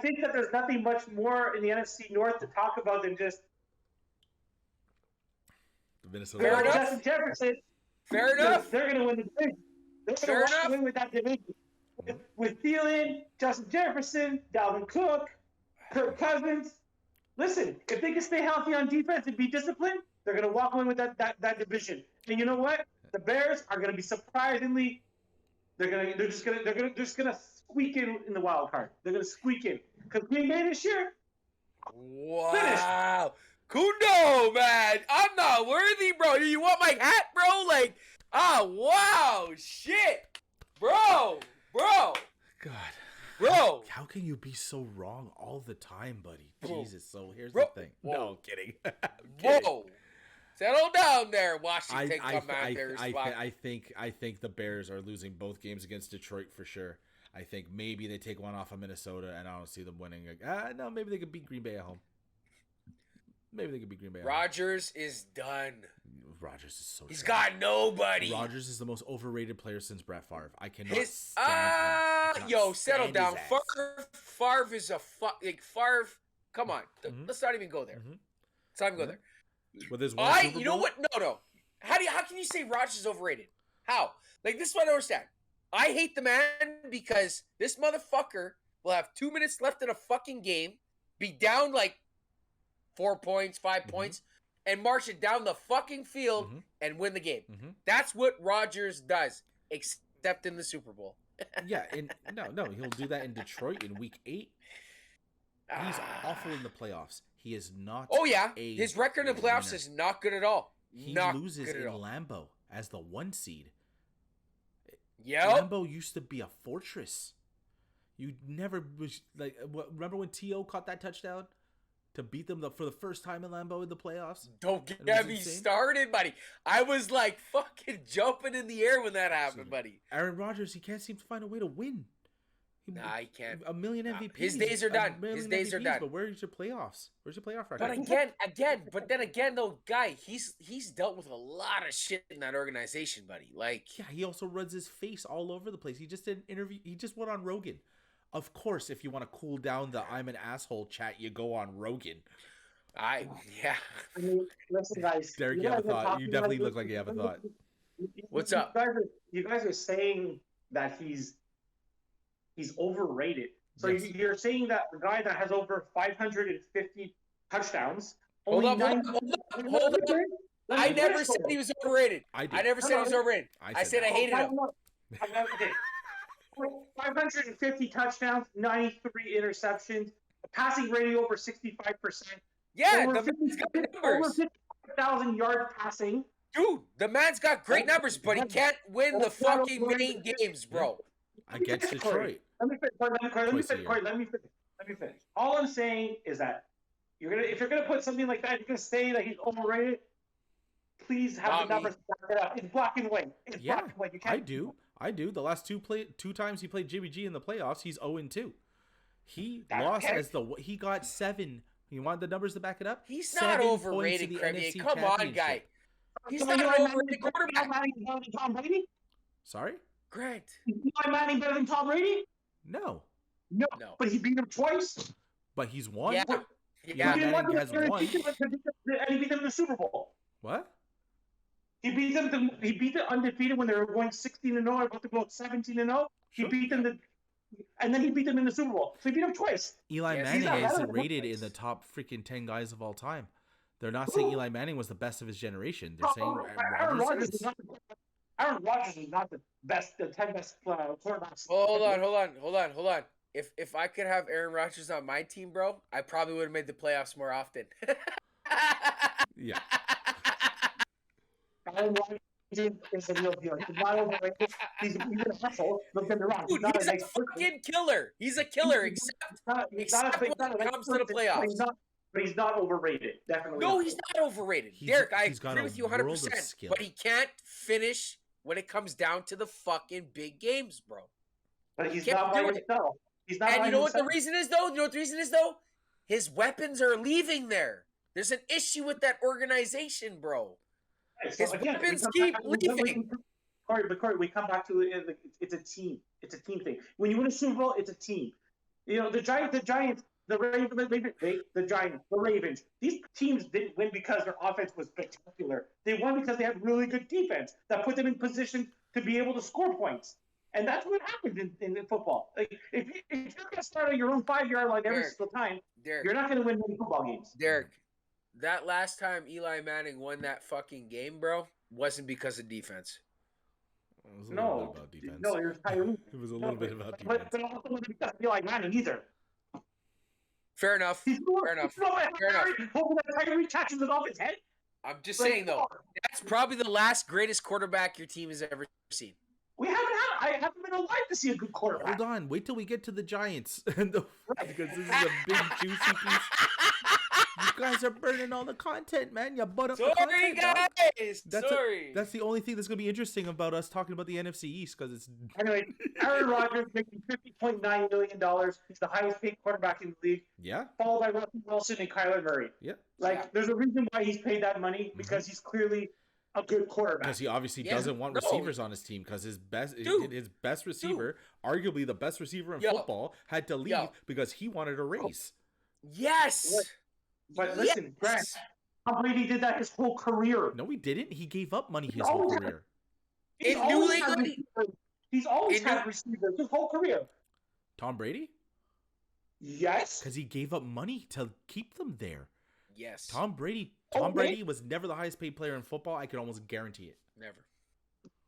think that there's nothing much more in the NFC North to talk about than just Minnesota. Justin Jefferson. Fair enough. They're going to win the division. They're going to win with that division. With Thielen, Justin Jefferson, Dalvin Cook, Kirk Cousins. Listen, if they can stay healthy on defense and be disciplined, they're going to walk away with that division. And you know what? The Bears are going to be surprisingly. They're just gonna squeak in the wild card. They're going to squeak in because Green Bay this year. Wow, Cundo, man, I'm not worthy, bro. You want my hat, bro? Like, wow, shit, bro. God. Bro. How can you be so wrong all the time, buddy? Bro. Jesus, so here's Bro. the thing. Whoa. No, I'm kidding. I'm kidding. Whoa. Settle down there, Washington Commanders. I think the Bears are losing both games against Detroit for sure. I think maybe they take one off of Minnesota, and I don't see them winning. No, maybe they could beat Green Bay at home. Rodgers is done. Rodgers is so. He's trash. got nobody. Rodgers is the most overrated player since Brett Favre. I cannot stand him. Yo, settle stand down. his ass. Favre is a Favre. Come on, let's not even go there. Let's not even go there. Well, there's one Super You know Bowl? what? No. How can you say Rodgers is overrated? How? Like, this is what I don't understand. I hate the man because this motherfucker will have 2 minutes left in a fucking game, be down like 4 points, 5 points, and march it down the fucking field and win the game. That's what Rodgers does, except in the Super Bowl. Yeah, and no, he'll do that in Detroit in Week 8. He's awful in the playoffs. He is not. Oh yeah, his record in the playoffs is not good at all. He not loses good at in all. Lambeau as the 1 seed. Yep. Lambeau used to be a fortress. You never was like. Remember when T.O. caught that touchdown to beat them for the first time in Lambeau in the playoffs? Don't get me started, buddy. I was like fucking jumping in the air when that happened, buddy. Aaron Rodgers, he can't seem to find a way to win. Nah, he can't. A million MVPs. His days are done. His days are done. But where's your playoffs? Where's your playoff record? But then again, though, guy, he's dealt with a lot of shit in that organization, buddy. Like, yeah, he also runs his face all over the place. He just did an interview. He just went on Rogan. Of course, if you want to cool down the "I'm an asshole" chat, you go on Rogan. Yeah. I mean, listen, guys. Derek, you have a thought. You definitely look like you have a thought. What's up? You guys are saying that he's overrated. So Yes. you're saying that the guy that has over 550 touchdowns. Hold only up. 9 Hold up. I never said he was overrated. I never said he was overrated. I said I hated him. Okay. 550 touchdowns, 93 interceptions, a passing rating over 65%. Yeah, over the man's got 50 over numbers. 50,000 yards passing. Dude, the man's got great numbers, but he can't win the fucking main games, bro. Against Detroit. Let me finish. Twice a year. Let me finish. All I'm saying is that if you're gonna put something like that, you're gonna say that he's overrated. Please have Not the numbers to back it up. It's black and white. It's Yeah, black and white. You can't. I do. The last two times he played Jimmy G in the playoffs, he's 0-2. He That's lost okay. he got 7. You want the numbers to back it up? He's 7 not points overrated, in the Cremier. NFC Come on, Championship. guy. He's So not an Eli Manning overrated better than quarterback. Tom Brady? Sorry? Grant. Is Eli Manning better than Tom Brady? No. No. No. But he beat him twice. But he's won. Yeah. He Yeah. beat him Manning once has and won. he beat them in the Super Bowl. What? He beat them. He beat the undefeated when they were going 16-0, about to go 17-0. He Sure. beat them, and then he beat them in the Super Bowl. So he beat them twice. Eli Yes, Manning he's not isn't better than rated those in the guys. top freaking 10 guys of all time. They're not saying Eli Manning was the best of his generation. They're saying Aaron Rodgers Rodgers is. is not. Aaron Rodgers is not the best, the 10 best quarterbacks. Hold on. If I could have Aaron Rodgers on my team, bro, I probably would have made the playoffs more often. Yeah. Aaron Rodgers is a real deal. He's not overrated. He's a hustle. Don't get me wrong. Dude, not he's a a nice person. fucking killer. He's a killer, except Except when it comes to the playoffs. But he's not overrated. Definitely. No, not. he's not overrated. He's- Derek, I he's got agree a with you world of 100%. skill. But he can't finish when it comes down to the fucking big games, bro. But he's Can't not by do it. himself. He's not And by you know what the himself. reason is, though? You know what the reason is, though? His weapons are leaving there. There's an issue with that organization, bro. Okay, His weapons keep leaving. Corey, we come back to it. It's a team. It's a team thing. When you win a Super Bowl, it's a team. You know, the Giants, the Ravens. These teams didn't win because their offense was spectacular. They won because they had really good defense that put them in position to be able to score points. And that's what happens in football. Like, if you're going to start on your own 5-yard line every Derek, single time, Derek, you're not going to win many football games. Derek, that last time Eli Manning won that fucking game, bro, wasn't because of defense. It was a little bit about defense. No, you're Tyreek. It was a little bit about But defense. but also wasn't because of Eli Manning either. Fair enough. Fair enough. Fair enough. Hoping that Tyreek catches it off his head. I'm just saying, though, that's probably the last greatest quarterback your team has ever seen. I haven't been alive to see a good quarterback. Hold on. Wait till we get to the Giants. Because this is a big, juicy piece. You guys are burning all the content, man. You butt up the Sorry, content, dog. guys. That's Sorry. That's the only thing that's going to be interesting about us talking about the NFC East, because it's... Anyway, Aaron Rodgers making $50.9 million. He's the highest paid quarterback in the league, Yeah, followed by Russell Wilson and Kyler Murray. yeah. There's a reason why he's paid that money, because he's clearly a good quarterback. Because he obviously Yeah, doesn't want no. receivers on his team, because his best receiver, arguably the best receiver in Yo. football, had to leave Yo. because he wanted a raise. Yes. But listen, Grant, Tom Brady did that his whole career. No, he didn't. He gave up money his No. whole career. He's In always New had England- receivers. He's always In had receivers his whole career. Tom Brady? Yes. Because he gave up money to keep them there. Yes. Tom Brady Okay. Brady was never the highest paid player in football. I can almost guarantee it. Never.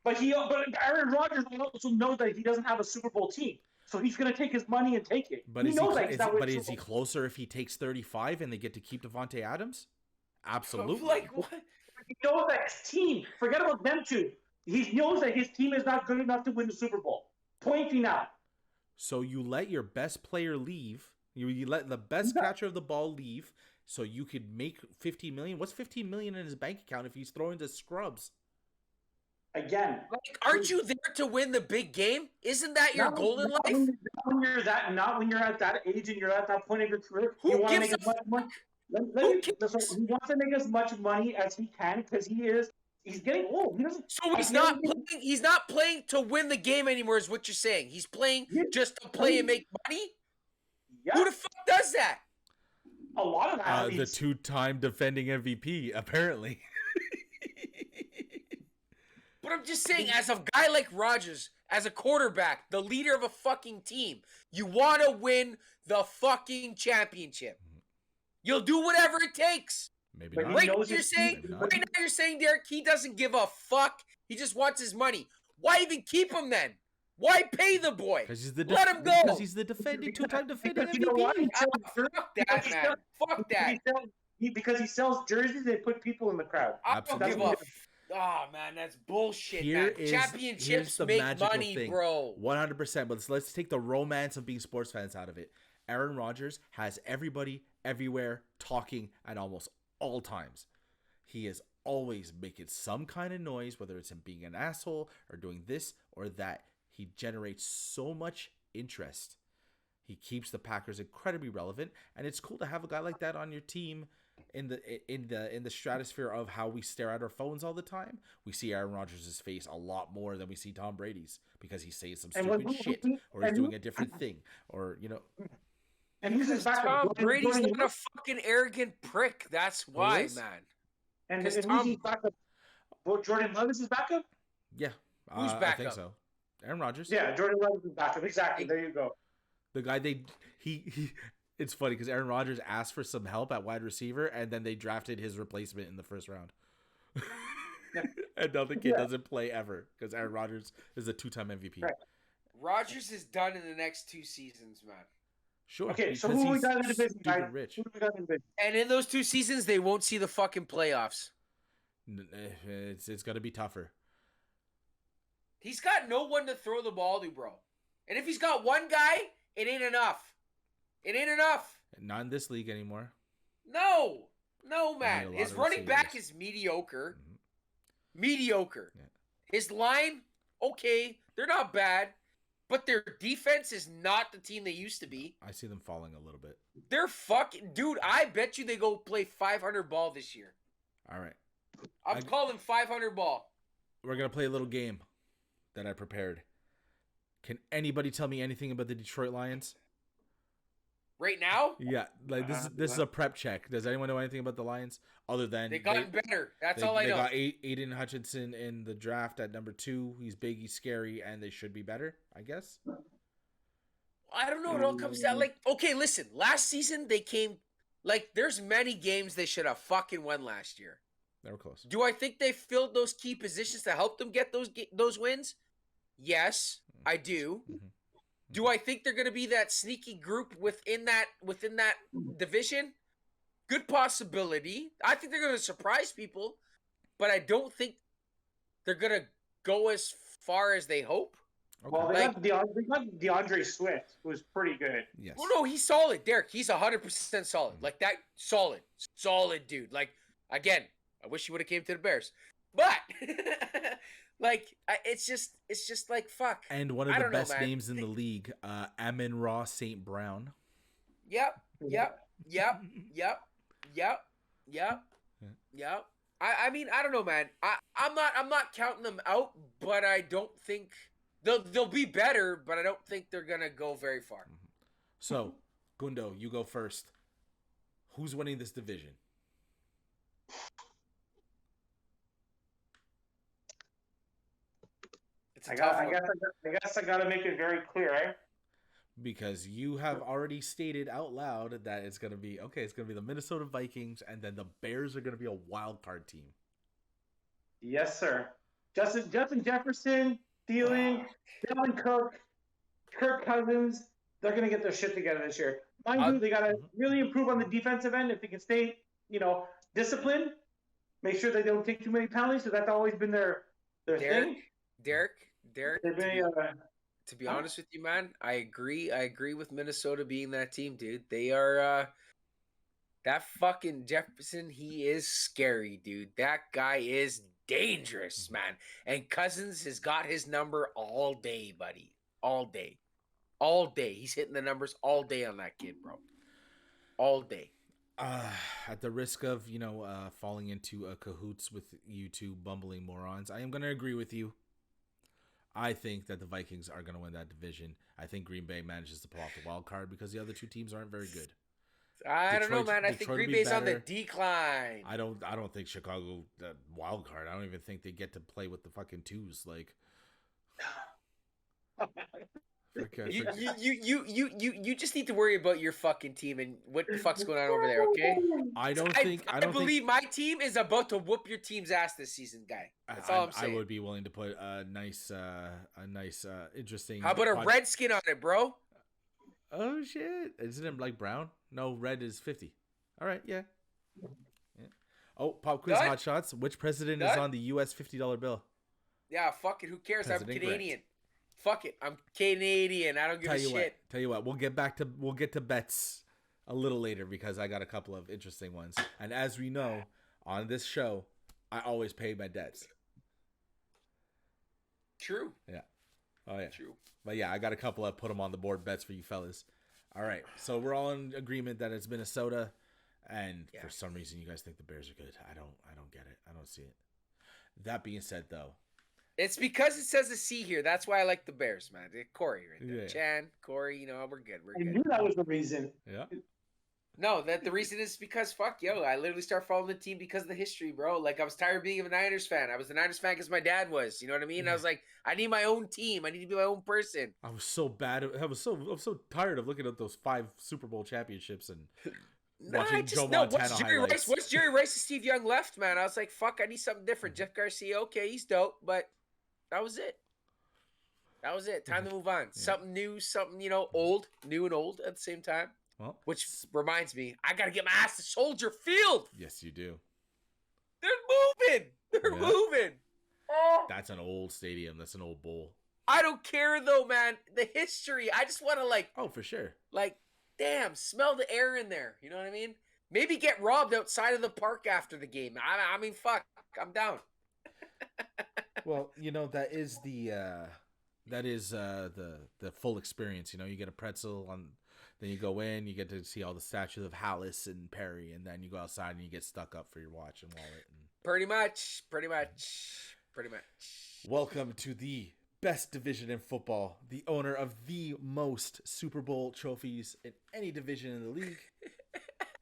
But Aaron Rodgers also knows that he doesn't have a Super Bowl team. So he's going to take his money and take it. But he knows that he's not winning is Super he Bowl. closer if he takes 35 and they get to keep Devontae Adams? Absolutely. Like what? He knows that his team, forget about them two. He knows that his team is not good enough to win the Super Bowl. Pointing out. So you let your best player leave. You let the best catcher of the ball leave so you could make $15 million. What's $15 million in his bank account if he's throwing to scrubs? Again. Like, aren't you there to win the big game? Isn't that your goal in life? Not when you're at that age and you're at that point of your career. Who you want to gives make a as much money. Who cares? He wants to make as much money as he can because he's getting old. He doesn't. So he's not playing to win the game anymore, is what you're saying. He's playing just to play and make money? Yeah, Who the fuck does that? a lot of The athletes. two-time defending MVP, apparently. But I'm just saying, as a guy like Rodgers, as a quarterback, the leader of a fucking team, you want to win the fucking championship. You'll do whatever it takes. Maybe But not. he Right, knows you're his saying, team. right now you're saying, Derek, he doesn't give a fuck. He just wants his money. Why even keep him then? Why pay the boy? Because he's the Let him go. Because he's the defending two-time defending Because you know what? MVP. Fuck that, man. Fuck that. because he sells jerseys, they put people in the crowd. I don't Absolutely. give a. Oh man, that's bullshit. Here Man. is Championships here's the make magical money, thing. bro. 100%. But let's take the romance of being sports fans out of it. Aaron Rodgers has everybody everywhere talking at almost all times. He is always making some kind of noise, whether it's him being an asshole or doing this or that. He generates so much interest. He keeps the Packers incredibly relevant, and it's cool to have a guy like that on your team. In the stratosphere of how we stare at our phones all the time, we see Aaron Rodgers' face a lot more than we see Tom Brady's, because he's saying some stupid shit, or he's doing a different thing, or And who's his backup? Tom Brady's Jordan not a fucking arrogant prick. That's why, is? man. And Because who's Tom- his backup? Well, Jordan Love is his backup? yeah, Who's I think backup? so. Aaron Rodgers, Yeah, Jordan Love is his backup. Exactly. There you go. the guy he. It's funny because Aaron Rodgers asked for some help at wide receiver, and then they drafted his replacement in the first round. And now the kid doesn't play ever because Aaron Rodgers is a 2-time MVP. Right. Rodgers is done in the next 2 seasons, man. Sure. Okay, so because who we he's got in the division, stupid guys? rich. Who do we got in the division? And in those 2 seasons, they won't see the fucking playoffs. It's gonna be tougher. He's got no one to throw the ball to, bro. And if he's got one guy, it ain't enough. It ain't enough. Not in this league anymore. No, need man. a lot His of running back receivers. is mediocre. Mhm. Mediocre. Yeah. His line, okay, they're not bad, but their defense is not the team they used to be. I see them falling a little bit. They're fucking, dude. I bet you they go play 500 ball this year. All right. I'm calling 500 ball. We're gonna play a little game that I prepared. Can anybody tell me anything about the Detroit Lions? Right now, Yeah, like this is a prep check. Does anyone know anything about the Lions other than they gotten better. That's all I they know. got Aiden Hutchinson in the draft at number 2. He's big, he's scary, and they should be better, I guess. I don't know. It all comes down like, okay, listen. Last season they came like there's many games they should have fucking won last year. They were close. Do I think they filled those key positions to help them get those wins? Yes, I do. Mhm. Do I think they're going to be that sneaky group within that division? Good possibility. I think they're going to surprise people, but I don't think they're going to go as far as they hope. Okay. Well, Like- they got DeAndre Swift, who was pretty good. Yes. Well, no, he's solid, Derek. He's 100% solid. Like that, solid dude. Like again, I wish he would have came to the Bears, but like it's just like fuck. And one of I the don't know, best man. names in the league, Amon-Ra St. Brown. Yep. I mean, I don't know, man. I'm not counting them out, but I don't think they'll be better, but I don't think they're gonna go very far. So, Cundo, you go first. Who's winning this division? It's a I tough one. guess I got to make it very clear, eh? Because you have already stated out loud that it's gonna be the Minnesota Vikings, and then the Bears are gonna be a wild card team. Yes, sir. Justin Jefferson, Thielen, Dalvin Cook, Kirk Cousins, they're going to get their shit together this year. Mind you, they got to really improve on the defensive end. If they can stay, disciplined, make sure they don't take too many penalties, because that's always been their thing. Derek, They're very, to be honest with you, man, I agree. I agree with Minnesota being that team, dude. They are that fucking Jefferson. He is scary, dude. That guy is dangerous, man. And Cousins has got his number all day, buddy. All day. He's hitting the numbers all day on that kid, bro. All day. At the risk of falling into a cahoots with you two bumbling morons, I am going to agree with you. I think that the Vikings are going to win that division. I think Green Bay manages to pull off the wild card because the other two teams aren't very good. I don't know, man. I think Detroit Green will be Bay's on the better. decline. I don't think Chicago wild card. I don't even think they get to play with the fucking twos. Like, You just need to worry about your fucking team and what the fuck's going on over there, okay? I believe my team is about to whoop your team's ass this season, guy. That's all I'm saying. I would be willing to put a nice, interesting. How about a redskin on it, bro? Oh shit! Isn't it like brown? No, red is 50. All right, yeah. Oh, pop quiz Done? hot shots. Which president is Done? on the U.S. $50 bill? Yeah, fuck it. Who cares? President I'm Canadian. correct. Fuck it. I'm Canadian. I don't give a shit. Tell you what. We'll get to bets a little later because I got a couple of interesting ones. And as we know on this show, I always pay my debts. True. Yeah. Oh yeah. True. But yeah, I got a couple of put them on the board bets for you fellas. All right. So we're all in agreement that it's Minnesota, and for some reason you guys think the Bears are good. I don't get it. I don't see it. That being said, though, it's because it says a C here. That's why I like the Bears, man. Corey right there. Yeah. Chan, Corey, we're good. We're I good. knew that was the reason. yeah. No, the reason is because I literally started following the team because of the history, bro. Like I was tired of being a Niners fan. I was a Niners fan because my dad was. You know what I mean? I was like, I need my own team. I need to be my own person. I was so bad. I'm so tired of looking at those 5 Super Bowl championships and watching Joe Montana highlights. Once Jerry Rice and Steve Young left, man, I was like, fuck, I need something different. Jeff Garcia, okay, he's dope, but that was it. That was it. Time to move on. Something new, something, old, new and old at the same time. Well, which reminds me, I got to get my ass to Soldier Field. Yes, you do. They're moving. They're moving. Oh. That's an old stadium. That's an old bowl. I don't care, though, man. The history. I just want to, Oh, for sure. Damn, smell the air in there. You know what I mean? Maybe get robbed outside of the park after the game. I mean, fuck. I'm down. Well, that is the full experience. You get a pretzel then you go in, you get to see all the statues of Hallis and Perry, and then you go outside and you get stuck up for your watch and wallet. Pretty much. Welcome to the best division in football, the owner of the most Super Bowl trophies in any division in the league.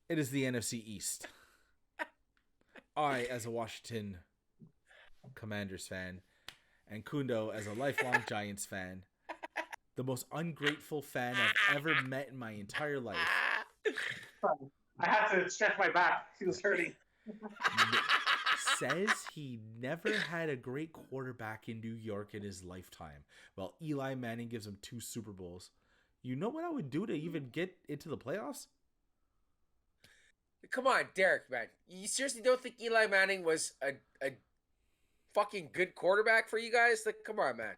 It is the NFC East. I, as a Washington Commanders fan, and Cundo, as a lifelong Giants fan, the most ungrateful fan I've ever met in my entire life. I had to stretch my back. He was hurting. Says he never had a great quarterback in New York in his lifetime. Well, Eli Manning gives him 2 Super Bowls. You know what I would do to even get into the playoffs? Come on, Derek, man. You seriously don't think Eli Manning was a fucking good quarterback for you guys? Come on, man.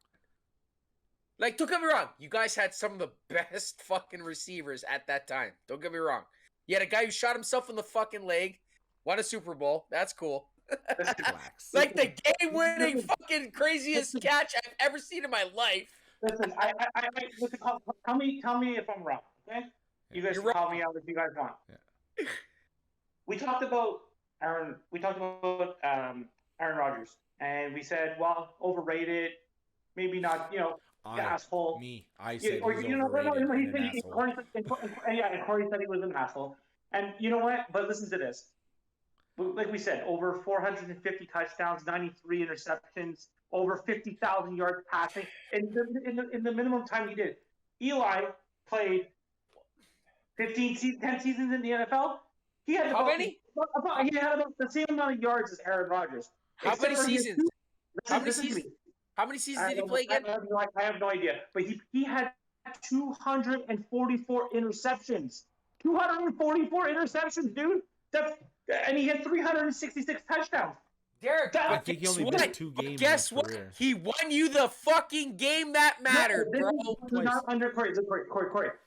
Don't get me wrong. You guys had some of the best fucking receivers at that time. Don't get me wrong. You had a guy who shot himself in the fucking leg, won a Super Bowl. That's cool. The game-winning fucking craziest catch I've ever seen in my life. Listen, listen, tell me if I'm wrong, okay? You guys can call me out if you guys want. Yeah. We talked about Aaron Rodgers, and we said, well, overrated, maybe not, asshole. I said or, he's he overrated said, and an asshole. and Corey said he was an asshole. And you know what? But listen to this. Like we said, over 450 touchdowns, 93 interceptions, over 50,000 yards passing in the minimum time he did. Eli played 10 seasons in the NFL. He had How many? He had about the same amount of yards as Aaron Rodgers. How many seasons? How many seasons did he play again? I have no idea. But he had 244 interceptions. 244 interceptions, dude. And he had 366 touchdowns. Derek, I think he only missed 2 games. Guess what? Career. He won you the fucking game that mattered, bro. Not under Corey.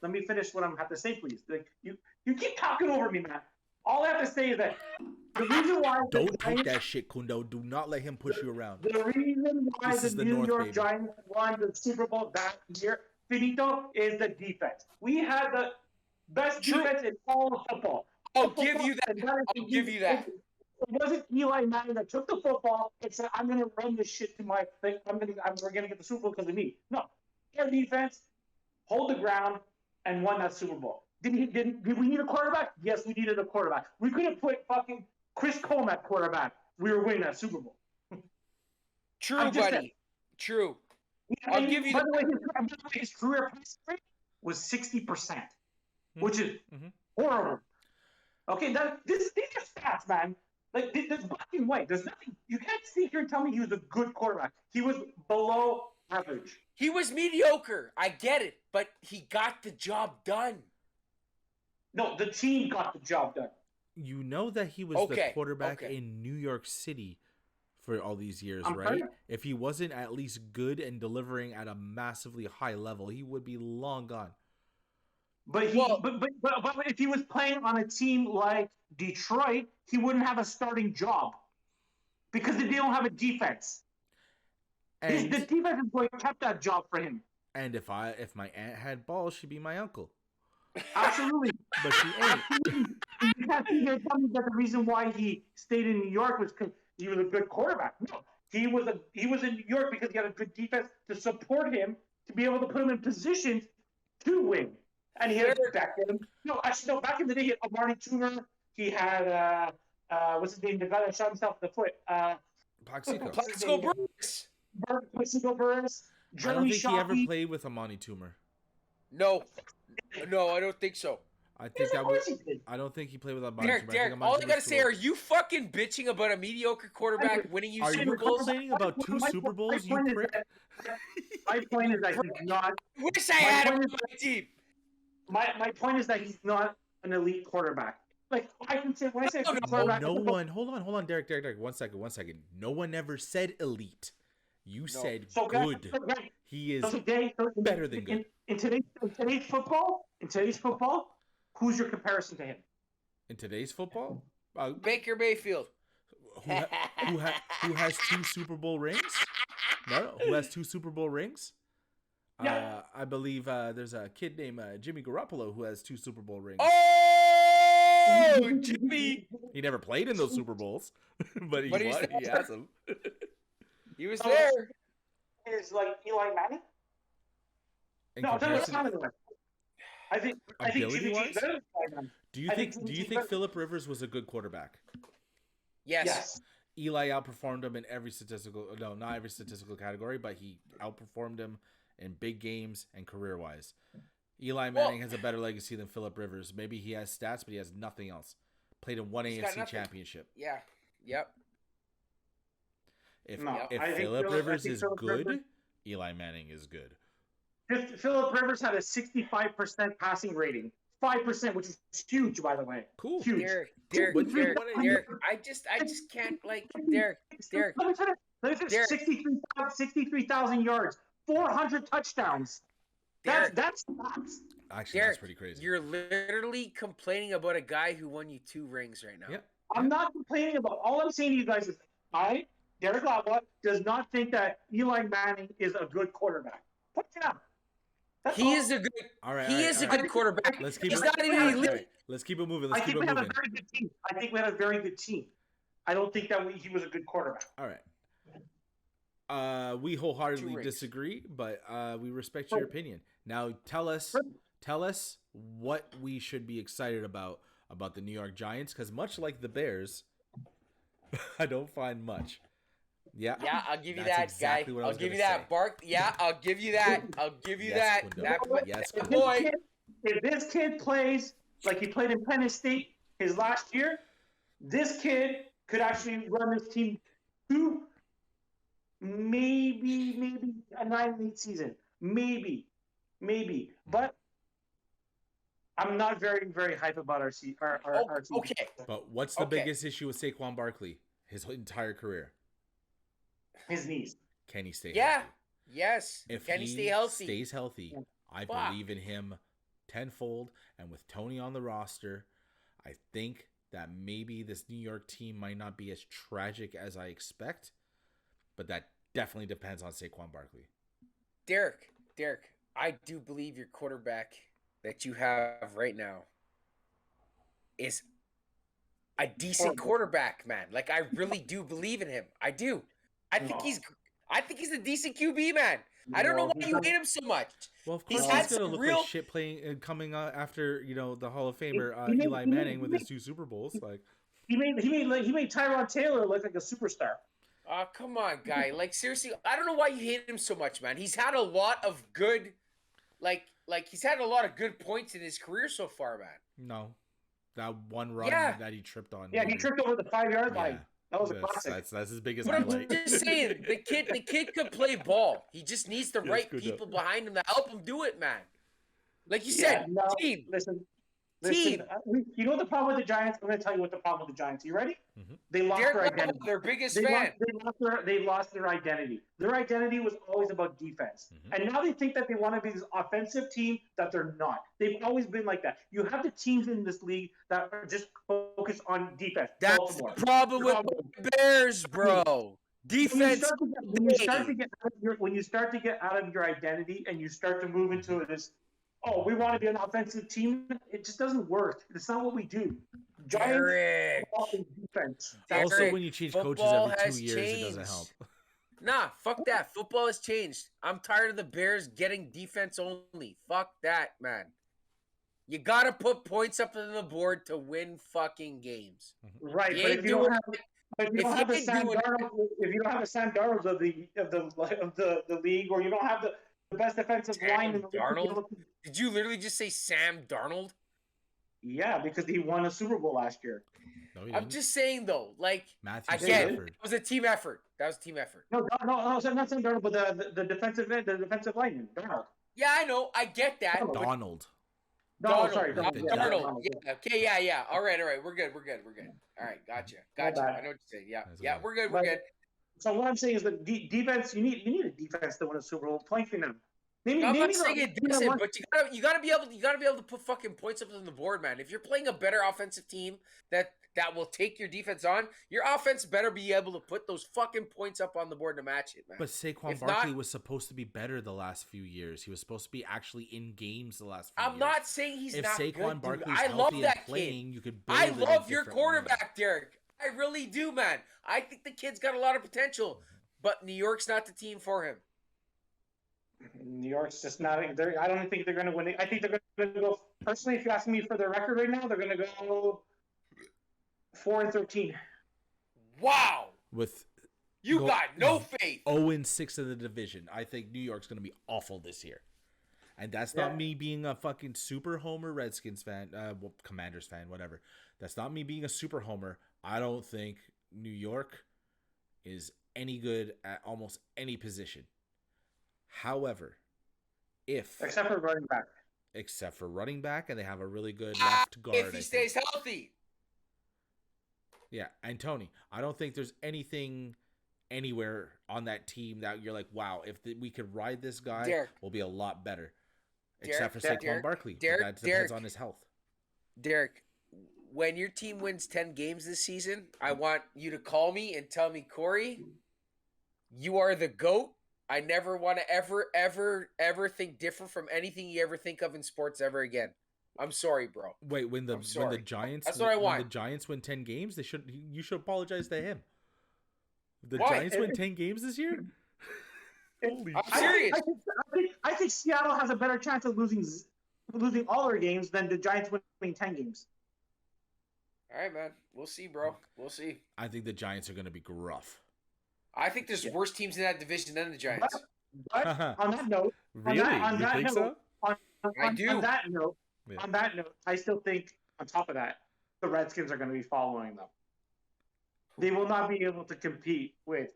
Let me finish what I'm have to say, please. You keep talking over me, man. All I have to say is that the reason why don't take that shit, Cundo. Do not let him push you around. The reason why the New York Giants won the Super Bowl that year, finito, is the defense. We had the best defense in all of football. I'll give you that. I'll give you that. It wasn't Eli Manning that took the football and said, "I'm going to run this shit to my thing. We're going to get the Super Bowl because of me." No, our defense hold the ground and won that Super Bowl. Did we need a quarterback? Yes, we needed a quarterback. We could have put fucking Chris Cole at quarterback. We were winning that Super Bowl. True, buddy. Saying. True. I'll give you. By the way, his career pass rate was 60%, which is horrible. Okay, these are stats, man. There's black and white. There's nothing. You can't sit here and tell me he was a good quarterback. He was below average. He was mediocre. I get it, but he got the job done. No, the team got the job done. You know that he was the quarterback in New York City for all these years, right? If he wasn't at least good and delivering at a massively high level, he would be long gone. But if he was playing on a team like Detroit, he wouldn't have a starting job because they don't have a defense. The defense is what kept that job for him. And if my aunt had balls, she'd be my uncle. Absolutely. But she ain't. You can't tell me that the reason why he stayed in New York was because he was a good quarterback. No, he was in New York because he had a good defense to support him to be able to put him in positions to win. And he had back then. Back in the day, he had Amari Toomer. He had what's his name? The guy that shot himself in the foot. Plaxico Burress. Plaxico Burress. I don't think he ever played with Amani Toomer. No, I don't think so. I think that was. I don't think he played with Amani Toomer. Derek, all I gotta say, are you fucking bitching about a mediocre quarterback winning you Super Bowls? Are you complaining about 2 Super Bowls, you prick? My point is that he's not. Wish I had him on my team. My point is that he's not an elite quarterback. Like I can say when I say quarterback, hold on, Derek, 1 second. No one ever said elite. You said good. He is better than good. In today's football, who's your comparison to him? In today's football, Baker Mayfield, who has 2 Super Bowl rings? No, who has 2 Super Bowl rings? Yeah. I believe there's a kid named Jimmy Garoppolo who has 2 Super Bowl rings. Oh, Jimmy! He never played in those Super Bowls, but he has them. He was there. Is like Eli Manning? No, that's not Eli. I think Jimmy G's better than Eli Manning. Do you think Phillip Rivers was a good quarterback? Yes. Eli outperformed him in not every statistical category, but he outperformed him in big games and career-wise. Eli Manning has a better legacy than Phillip Rivers. Maybe he has stats, but he has nothing else. Played in 1 AFC championship. Yeah. Yep. If Phillip Rivers is good, Eli Manning is good. Phillip Rivers had a 65% passing rating. 5%, which is huge, by the way. Cool. Huge. Derek, I just can't, like, Derek. Let me finish. 63,000 yards, 400 touchdowns. That's actually Derek, that's pretty crazy. You're literally complaining about a guy who won you 2 rings right now. Yep. I'm not complaining about. All I'm saying to you guys is, Derek Lavoie does not think that Eli Manning is a good quarterback. Put it down. He is a good. He is a good quarterback. He's not an elite. Let's keep it moving. I think we have a very good team. I don't think that he was a good quarterback. All right. We wholeheartedly disagree, but we respect your opinion. Now, tell us what we should be excited about the New York Giants, because much like the Bears, I don't find much. Yeah, I'll give you that, exactly guy. I'll give you that, Bark. Yeah, I'll give you that. Yes, boy. If this kid plays like he played in Penn State his last year, this kid could actually run this team to maybe a 9-8 season. Maybe. But I'm not very, very hype about our team. Okay. But what's the biggest issue with Saquon Barkley his entire career? His knees. Can he stay healthy? Yes. Can he stay healthy? Stays healthy, I believe in him tenfold. And with Tony on the roster, I think that maybe this New York team might not be as tragic as I expect. But that definitely depends on Saquon Barkley. Derek, I do believe your quarterback that you have right now is a decent quarterback, man. Like, I really do believe in him. I do. I think he's a decent QB, man. I don't know why you hate him so much. Well, of course, he's gonna look like shit playing coming after the Hall of Famer Eli Manning with his 2 Super Bowls. Like he made Tyrod Taylor look like a superstar. Oh, come on, guy. Like, seriously, I don't know why you hate him so much, man. He's had a lot of good, like he's had a lot of good points in his career so far, man. No, that one run that he tripped on. Yeah, he tripped over the 5-yard line. That was a classic. That's as big as I I like. I'm just saying, the kid could play ball. He just needs the right people behind him to help him do it, man. Like you said, team. Listen, team. You know the problem with the Giants? I'm going to tell you what the problem with the Giants. You ready? Mhm. They lost Derek their Carr, identity. their biggest They fan. lost their identity. Their identity was always about defense. Mhm. And now they think that they want to be this offensive team that they're not. They've always been like that. You have the teams in this league that are just focused on defense. That's Baltimore. the problem with the Bears, bro. Defense. When you start to get out of your identity and you start to move into this, oh, we want to be an offensive team, it just doesn't work. It's not what we do. Giants Derek. defense. Also, Derek, when you change coaches football every 2 has years, it changed. doesn't help. Nah, fuck that. Football has changed. I'm tired of the Bears getting defense only. Fuck that, man. You gotta put points up on the board to win fucking games. Right, You but ain't if you don't doing have, if you don't have the Sam Darnolds of the league, or you don't have the best defensive line in the Darnold? league. Did you literally just say Sam Darnold? Yeah, because he won a Super Bowl last year. No, he I'm didn't. just saying though, like Matthew again, Stafford. it was a team effort. That was a team effort. No, not Sam Darnold, but the defensive lineman, Darnold. Yeah, I know. I get that. Donald. No, sorry, Donald. Darnold. Yeah. Okay. Yeah. All right. We're good. All right. Gotcha. I know what you're saying. Yeah. That's Yeah. okay. We're good. So what I'm saying is that defense, you need a defense to win a Super Bowl. Point for them. I'm not saying it doesn't, but you gotta be able to put fucking points up on the board, man. If you're playing a better offensive team that will take your defense on, your offense better be able to put those fucking points up on the board to match it, man. But Saquon If Barkley not- was supposed to be better the last few years. He was supposed to be actually in games the last few years. I'm not saying he's If not Saquon good, dude. Barkley's I healthy love and that playing, kid. you could build I it a love your different way. quarterback, Derek. I really do, man. I think the kid's got a lot of potential, but New York's not the team for him. New York's just not. I don't think they're going to win it. I think they're going to go. Personally, if you ask me for their record right now, they're going to go 4-13. Wow. With You Go- got no faith. 0-6 in the division, I think New York's going to be awful this year. And that's not Yeah. me being a fucking super homer Redskins fan, Commanders fan, whatever. That's not me being a super homer. I don't think New York is any good at almost any position. However, Except for running back. except for running back, and they have a really good left guard. If I he think. stays healthy. Yeah, and Tony, I don't think there's anything anywhere on that team that you're like, wow, if we could ride this guy, Derek. we'll be a lot better. Derek, Except for Derek, Saquon Derek, Barkley. But Derek, that depends Derek. on his health. Derek, when your team wins 10 games this season, I want you to call me and tell me, Corey, you are the GOAT. I never want to ever think different from anything you ever think of in sports ever again. I'm sorry, bro. Wait, when the sorry. Giants That's what I want. when the Giants win 10 games, you should apologize to him. The Why? Giants win 10 games this year? Holy I'm shit. serious. I think Seattle has a better chance of losing all their games than the Giants winning 10 games. All right, man. We'll see, bro. We'll see. I think the Giants are going to be gruff. I think there's worse teams in that division than the Giants. But on that note, Really? on You that think note, so? I do. On that note, Yeah. I still think on top of that, the Redskins are going to be following them. They will not be able to compete with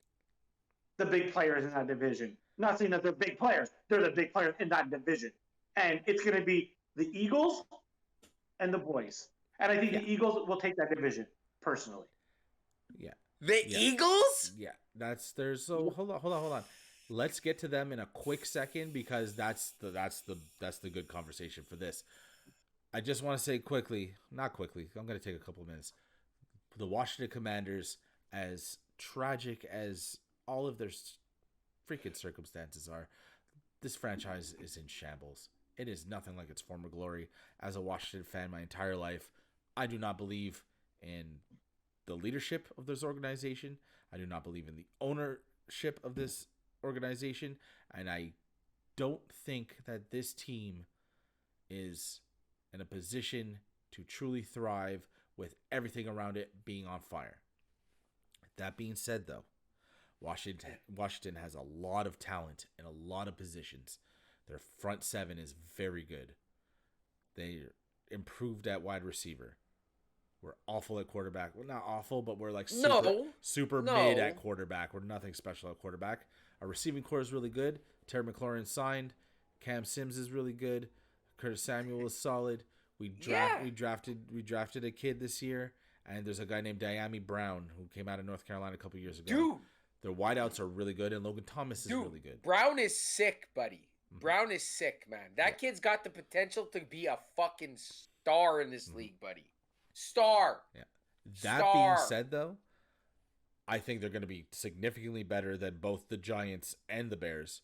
the big players in that division. Not saying that they're big players; they're the big players in that division, and it's going to be the Eagles and the boys. And I think the Eagles will take that division personally. Yeah. The Yeah. Eagles? Yeah, hold on. Let's get to them in a quick second because that's the good conversation for this. I just want to say not quickly. I'm going to take a couple of minutes. The Washington Commanders, as tragic as all of their freaking circumstances are, this franchise is in shambles. It is nothing like its former glory. As a Washington fan my entire life, I do not believe in the leadership of this organization. I do not believe in the ownership of this organization. And I don't think that this team is in a position to truly thrive with everything around it being on fire. That being said, though, Washington has a lot of talent in a lot of positions. Their front seven is very good. They improved at wide receiver. We're awful at quarterback. We're not awful, but we're like super mid at quarterback. We're nothing special at quarterback. Our receiving core is really good. Terry McLaurin signed. Cam Sims is really good. Curtis Samuel is solid. We Yeah. drafted a kid this year, and there's a guy named Diami Brown who came out of North Carolina a couple years ago. Dude, Their wideouts are really good, and Logan Thomas is really good. Brown is sick, buddy. Mhm. Brown is sick, man. That kid's got the potential to be a fucking star in this league, buddy. Star. Yeah. That being said, though, I think they're going to be significantly better than both the Giants and the Bears.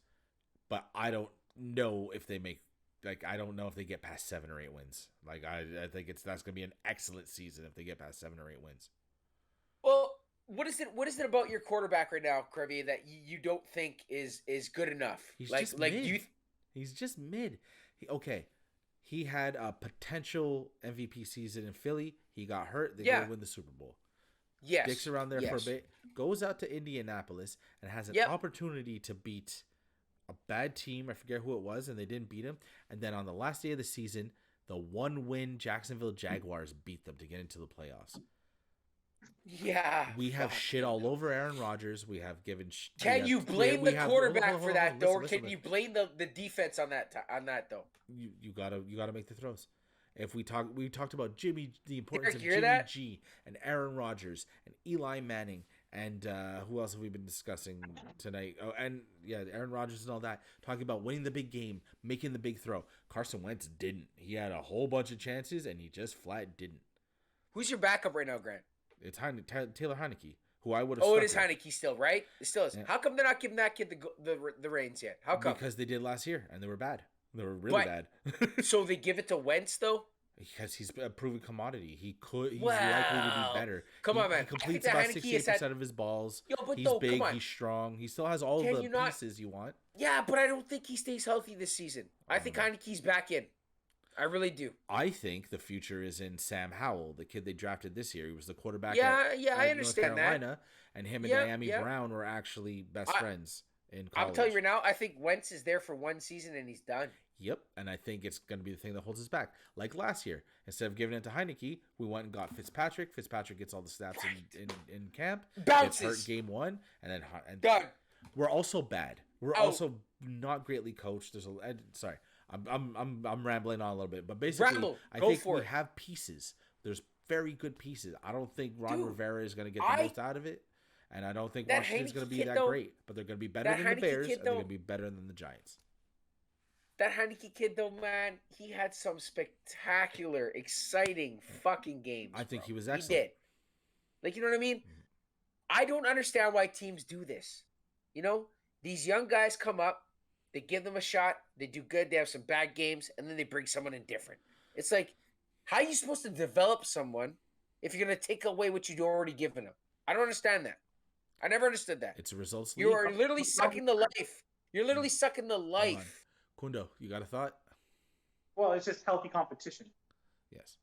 But I don't know if they make, like, I don't know if they get past 7 or 8 wins. Like, I think that's going to be an excellent season if they get past 7 or 8 wins. Well, what is it about your quarterback right now, Krevy, that you don't think is good enough? He's just mid. He's just mid. He had a potential MVP season in Philly. He got hurt. They go win the Super Bowl. Yes. Sticks around there for a bit. Goes out to Indianapolis and has an opportunity to beat a bad team. I forget who it was, and they didn't beat him. And then on the last day of the season, the 1-win Jacksonville Jaguars beat them to get into the playoffs. Yeah. We have shit all over Aaron Rodgers. We have given. Can you blame the quarterback for that, though, or can you blame the defense on that though? You gotta make the throws. If we talked about the importance of Jimmy G and Aaron Rodgers and Eli Manning and who else have we been discussing tonight? Oh, and Aaron Rodgers and all that. Talking about winning the big game, making the big throw. Carson Wentz didn't. He had a whole bunch of chances and he just flat didn't. Who's your backup right now, Grant? It's Taylor Heineke, who I would have. Oh, it is Heineke still, right? It still is. Yeah. How come they're not giving that kid the reins yet? How come? Because they did last year and they were bad. They were really bad. So they give it to Wentz though? Because he's a proven commodity. He's likely to be better. Come on, man. He completes about 68% of his balls. He's big. He's strong. He still has all the pieces you want. Yeah, but I don't think he stays healthy this season. I think Heineke's back in. I really do. I think the future is in Sam Howell, the kid they drafted this year. He was the quarterback. I understand North Carolina, and him and Miami Brown were actually best friends in college. I'm telling you right now, I think Wentz is there for one season and he's done. Yep, and I think it's going to be the thing that holds us back. Like last year, instead of giving it to Heineke, we went and got Fitzpatrick. Fitzpatrick gets all the snaps in camp. Bounces. Gets hurt game 1, and then done. We're also bad. We're also not greatly coached. Sorry. I'm rambling on a little bit, but basically, I think we have pieces. There's very good pieces. I don't think Ron Rivera is going to get the most out of it, and I don't think Washington's going to be that great. But they're going to be better than the Bears, and they're going to be better than the Giants. That Heineke kid, though, man, he had some spectacular, exciting fucking games. I think he was excellent. He did. Like, you know what I mean? I don't understand why teams do this. You know, these young guys come up. They give them a shot. They do good. They have some bad games, and then they bring someone in different. It's like, how are you supposed to develop someone if you're going to take away what you've already given them? I don't understand that. I never understood that. It's a results league. You are literally sucking the life. You're literally sucking the life. Cundo, you got a thought? Well, it's just healthy competition. Yes.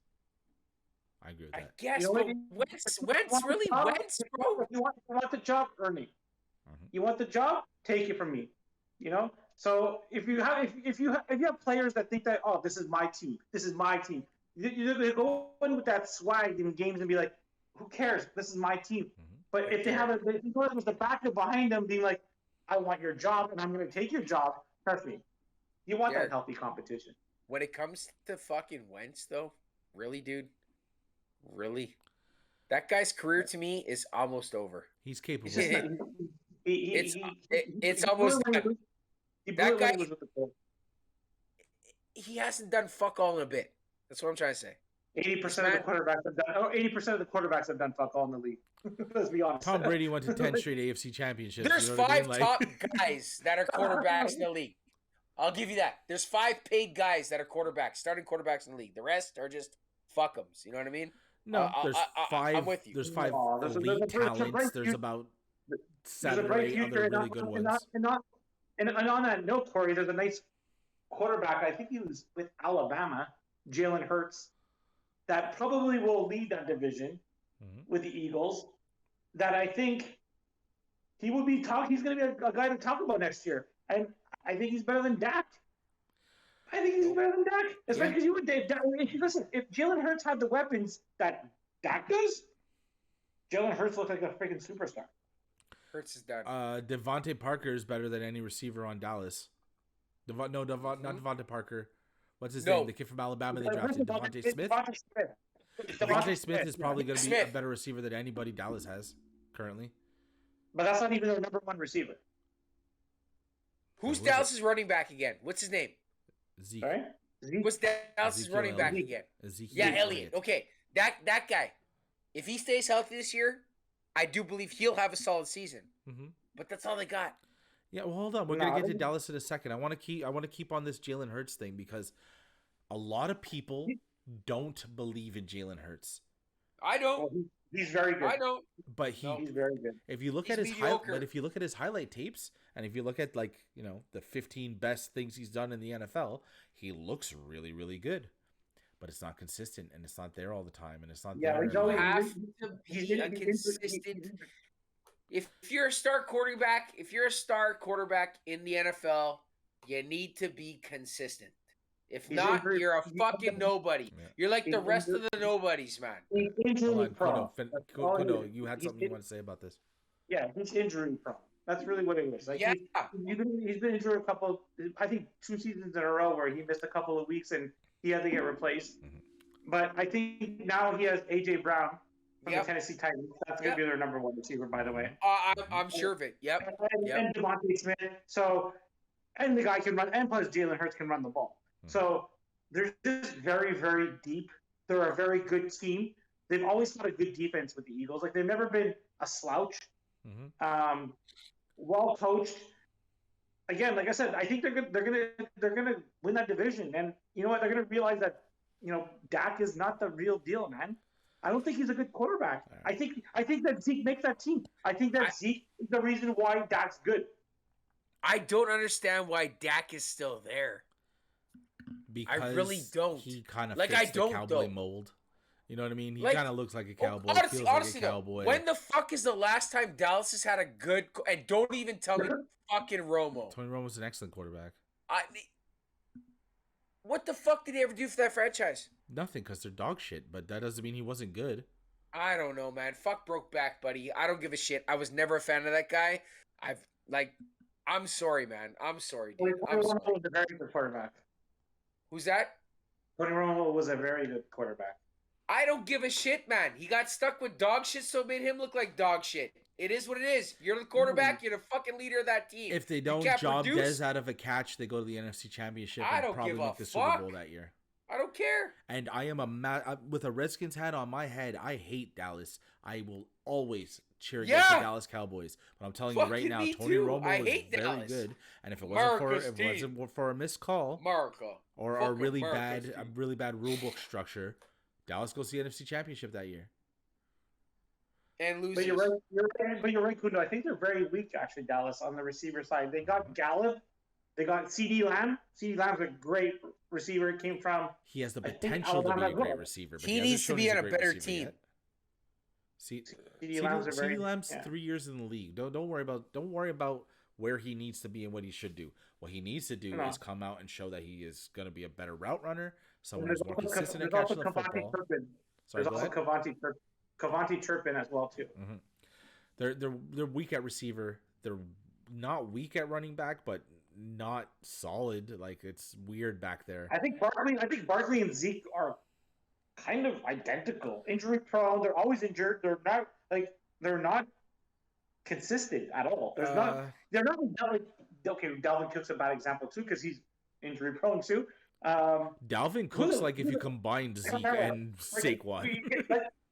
I agree with that. I guess, but Wentz, really? Wentz, bro? You want the job, earn it. You want the job, take it from me. You know? So if you have players that think that, oh, this is my team, you go in with that swag in games and be like, who cares? This is my team. But if they have with the backup behind them being like, I want your job and I'm going to take your job, trust me, you want that healthy competition. When it comes to fucking Wentz, though, really, dude, really, that guy's career to me is almost over. He's capable. It's almost. That guy, he hasn't done fuck all in a bit. That's what I'm trying to say. 80% of the quarterbacks have done. 80% of the quarterbacks have done fuck all in the league. Let's be honest. Tom Brady went to 10 straight AFC championships. There's 5 top guys that are quarterbacks in the league. I'll give you that. There's 5 paid guys that are quarterbacks, starting quarterbacks in the league. The rest are just fuck'ems. You know what I mean? No, there's 5. I'm with you. There's 5 elite talents. There's about 7 or 8 other really good ones. And on that note, Corey, there's a nice quarterback. I think he was with Alabama, Jalen Hurts, that probably will lead that division with the Eagles. That I think he will be he's going to be a guy to talk about next year. And I think he's better than Dak. Especially because listen, if Jalen Hurts had the weapons that Dak does, Jalen Hurts looks like a freaking superstar. Hurts is done. Devontae Parker is better than any receiver on Dallas. Not Devontae Parker. What's his No. name? The kid from Alabama they drafted, Devontae Smith. It's Devontae Smith is probably going to be a Smith. better receiver than anybody Dallas has currently. But that's not even their number one receiver. Who's Who is Dallas's running back again? What's his name? Zeke. Right? What's Dallas's Ezekiel running back Elliott. again? Ezekiel Yeah, Elliott. Okay, that guy. If he stays healthy this year, I do believe he'll have a solid season. Mm-hmm. But that's all they got. Yeah, well, hold on. We're gonna get to Dallas in a second. I want to keep on this Jalen Hurts thing because a lot of people don't believe in Jalen Hurts. I don't. Well, he's very good. I don't. But He's very good. if you look He's at his mediocre. but if you look at his highlight tapes and if you look at the 15 best things he's done in the NFL, he looks really, really good. But it's not consistent and it's not there all the time and it's not there. he's You always- have to be a consistent. If you're a star quarterback, in the NFL, you need to be consistent. If He's not, injured- you're a fucking nobody. Yeah. You're like the He's rest of injured- the nobodies, man. He's Hold injury on, prone. That's all he Kundo, is. you had He's something you in- want to say about this? Yeah, he's injury prone. That's really what it is. Like Yeah. he's been injured a couple. I think 2 seasons in a row where he missed a couple of weeks and he had to get replaced. Mhm. But I think now he has AJ Brown from Yep. the Tennessee Titans. That's going to be their number one receiver, by the way. I'm sure of it. Yep. And Devontae Smith. So, and the guy can run, and plus Jalen Hurts can run the ball. Mhm. So they're just very, very deep. They're a very good team. They've always had a good defense with the Eagles. Like they've never been a slouch. Mm-hmm. Well coached. Again, like I said, I think they're gonna win that division, and you know what? They're gonna realize that Dak is not the real deal, man. I don't think he's a good quarterback. Right. I think that Zeke makes that team. I think that Zeke is the reason why Dak's good. I don't understand why Dak is still there. Because really don't. He kind of Like, fits I the don't, cowboy though. mold. You know what I mean? He Like, kind of looks like a cowboy. Honestly, feels like a though, cowboy. when the fuck is the last time Dallas has had a good? And don't even tell me fucking Romo. Tony Romo's an excellent quarterback. What the fuck did he ever do for that franchise? Nothing, because they're dog shit. But that doesn't mean he wasn't good. I don't know, man. Fuck broke back, buddy. I don't give a shit. I was never a fan of that guy. I'm sorry, man. I'm sorry, dude. I'm Tony sorry. Romo was a very good quarterback. Who's that? Tony Romo was a very good quarterback. I don't give a shit, man. He got stuck with dog shit, so it made him look like dog shit. It is what it is. You're the quarterback. You're the fucking leader of that team. If they You don't can't job produce, Dez out of a catch, they go to the NFC Championship I and don't probably give a make the Super fuck. Bowl that year. I don't care. And I am with a Redskins hat on my head. I hate Dallas. I will always cheer against the Dallas Cowboys. But I'm telling you right Fucking now, me Tony too. Romo I is hate very Dallas. good. And if it America's wasn't for a missed call America. or a Fucking really America's bad team. rule book structure, Dallas goes to the NFC Championship that year. And loses. But you're right, Kundo. I think they're very weak, actually, Dallas, on the receiver side. They got Gallup. They got C.D. Lamb. C.D. Lamb's a great receiver. Came from He has the I think potential to be Alabama a great will. receiver. But He hasn't needs to shown be he's on a great better receiver team. yet. C.D. Lamb's a very CD Lamb's yeah. 3 years in the league. Don't worry about where he needs to be and what he should do. What he needs to do No. is come out and show that he is going to be a better route runner, someone There's who's more also, consistent at there's also catching the Cavante football. Turpin. Sorry, There's go also ahead. Cavante Turpin as well too. Mm-hmm. They're weak at receiver. They're not weak at running back, but not solid. Like it's weird back there. I think Barkley and Zeke are kind of identical. Injury prone. They're always injured. They're not consistent at all. They're not like okay. Dalvin Cook's a bad example too because he's injury prone too. Dalvin Cook's like if you combined Zeke Kamara. and Saquon.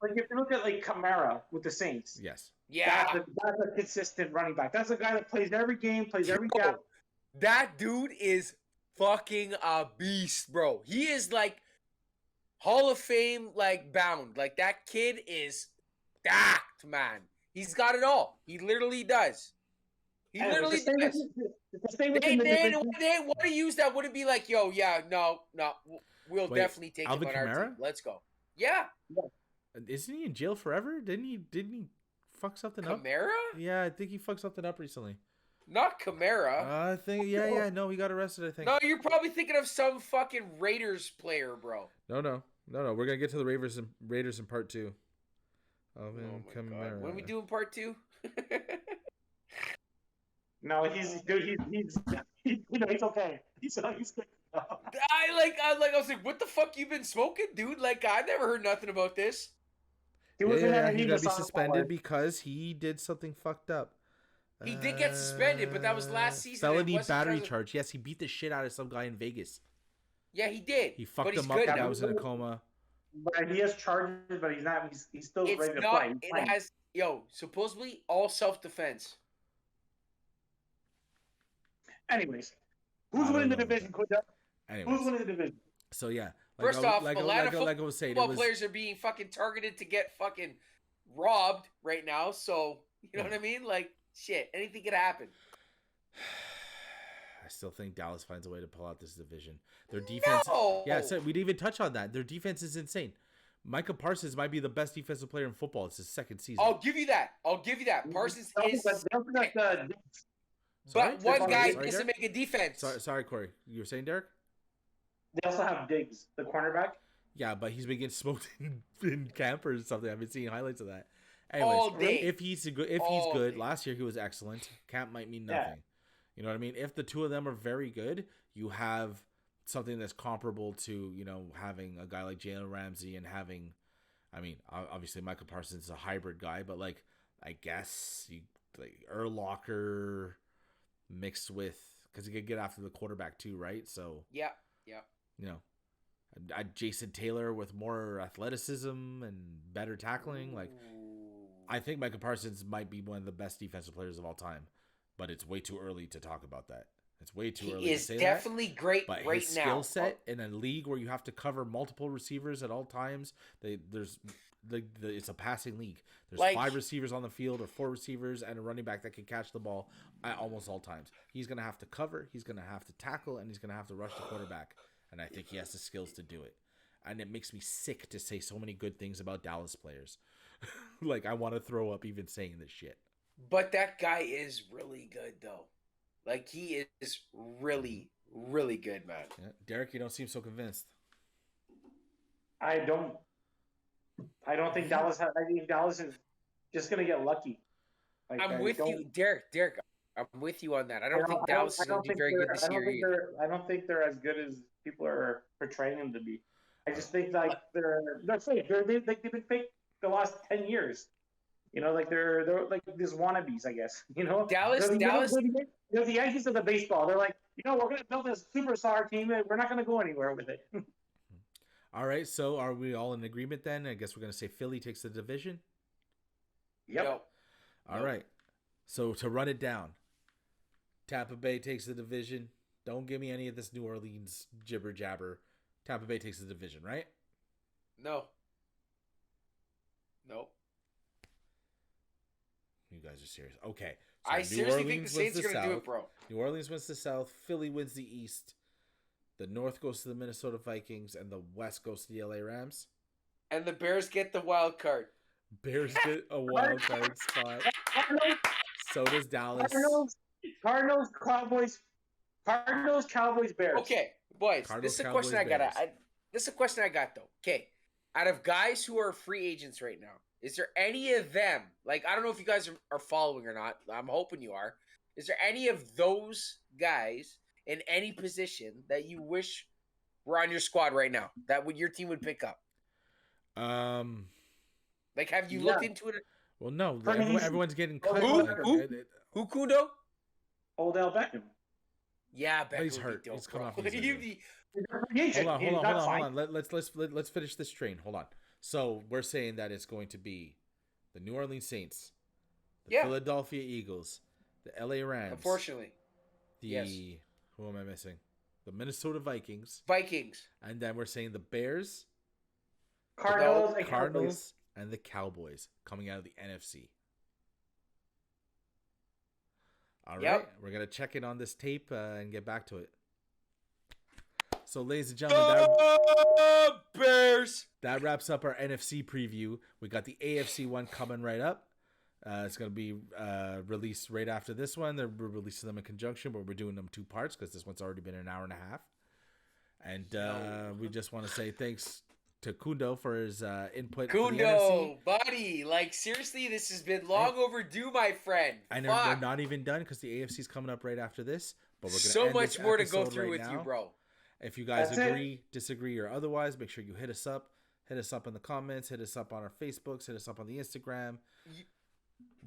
Like if you look at like Kamara with the Saints, Yes. Yeah. that's a consistent running back. That's a guy that plays every game, plays every gap. That dude is fucking a beast, bro. He is like Hall of Fame, like bound. Like that kid is stacked, man. He's got it all. He literally does. He And literally to does. stay within the division. They want to use that. Would it be like, yo, yeah, no, we'll Wait, definitely take Alvin him on our Kamara? team. Let's go. Yeah, Isn't he in jail forever? Didn't he fuck something up? Kamara, Yeah, I think he fucked something up recently. not Kamara. I think no, he got arrested. I think. No, you're probably thinking of some fucking Raiders player, bro. No. We're gonna get to the Raiders in part 2. Alvin Oh my God. Kamara. When we doing part 2? No, he's okay. He's good. I was like, what the fuck you been smoking, dude? Like, I never heard nothing about this. He wasn't Yeah, at he's any gonna be of the suspended because he did something fucked up. He did get suspended, but that was last season. Felony It wasn't battery 'cause of- charge. Yes, he beat the shit out of some guy in Vegas. Yeah, he did. He but fucked he's him up. good The guy now. was in a coma. But he has charges, but he's not. He's still It's ready to not. play. He's It playing. has supposedly all self-defense. Anyways, I who's don't winning the know about division, Cundo? Who's Anyways, winning the division? so yeah. First off, like a lot of I was saying, it football was players are being fucking targeted to get fucking robbed right now. So you know what I mean? Like, shit, anything could happen. I still think Dallas finds a way to pull out this division. Their defense, No! yeah. So we didn't even touch on that. Their defense is insane. Micah Parsons might be the best defensive player in football. It's his second season. I'll give you that. Parsons is. But don't forget the Sorry? But one guy Sorry, doesn't Derek? make a defense. Sorry, Corey. You were saying, Derek? They also have Diggs, the cornerback. Yeah, but he's been getting smoked in camp or something. I've been seeing highlights of that. Anyways, All day. if he's good, All day. last year he was excellent. Camp might mean Yeah. nothing. You know what I mean? If the two of them are very good, you have something that's comparable to, having a guy like Jalen Ramsey and having, I mean, obviously Michael Parsons is a hybrid guy, but like, I guess you like Urlacher mixed with, because he could get after the quarterback too, right? So Yeah. Jason Taylor with more athleticism and better tackling. Like, I think Michael Parsons might be one of the best defensive players of all time, but it's way too early to talk about that. It's way too early He to is say definitely great that. But right his now. skill set in a league where you have to cover multiple receivers at all times, it's a passing league. There's Like- 5 receivers on the field or 4 receivers and a running back that can catch the ball at almost all times. He's going to have to cover, he's going to have to tackle, and he's going to have to rush the quarterback. And I think he has the skills to do it. And it makes me sick to say so many good things about Dallas players. Like, I want to throw up even saying this shit. But that guy is really good, though. Like, he is really, really good, man. Yeah. Derek, you don't seem so convinced. I don't think Dallas. I think Dallas is just gonna get lucky. Like, I'm I with don't- you, Derek. I'm with you on that. I don't think Dallas is going to be very good this year either. I don't think they're as good as people are portraying them to be. I just think like they're fake. They've been fake the last 10 years. Like they're like these wannabes, I guess. Dallas- They're the Yankees of the baseball. They're like, we're gonna build this superstar team and we're not gonna go anywhere with it. All right, so are we all in agreement then? I guess we're going to say Philly takes the division. Yep. No. All right. So to run it down, Tampa Bay takes the division. Don't give me any of this New Orleans jibber jabber. Tampa Bay takes the division, right? No. Nope. You guys are serious. Okay. So I New seriously think the Orleans Saints wins are going to do South. it, bro. New Orleans wins the South. Philly wins the East. The North goes to the Minnesota Vikings, and the West goes to the LA Rams. And the Bears get the wild card. Bears get a wild card spot. So does Dallas. Cardinals, Cowboys, Bears. Okay, boys. Cardinals, This is a Cowboys, question I got. Bears. This is a question I got though. Okay, out of guys who are free agents right now, is there any of them? Like, I don't know if you guys are following or not. I'm hoping you are. Is there any of those guys in any position that you wish were on your squad right now that your team would pick up? Like, have you looked into it? Well, no. Who? Everyone's getting Who? cut. Who, Cundo? Odell Beckham. Yeah, Beckham He's would be hurt. dope, He's coming bro. off his injury. Hold on. Let's finish this train. Hold on. So we're saying that it's going to be the New Orleans Saints, the Philadelphia Eagles, the LA Rams. Unfortunately. Yes. Who am I missing? The Minnesota Vikings. And then we're saying the Bears, Cardinals, and the Cowboys coming out of the NFC. All right. We're going to check in on this tape and get back to it. So, ladies and gentlemen, Bears. that wraps up our NFC preview. We got the AFC one coming right up. It's going to be released right after this one. We're releasing them in conjunction, but we're doing them 2 parts because this one's already been an hour and a half. And we just want to say thanks to Cundo for his input. Cundo, buddy. Like, seriously, this has been long overdue, my friend. I know we're not even done because the AFC is coming up right after this. But we're going so much more to go through with now. you, bro. If you guys That's agree, disagree, or otherwise, make sure you hit us up. Hit us up in the comments. Hit us up on our Facebooks. Hit us up on the Instagram.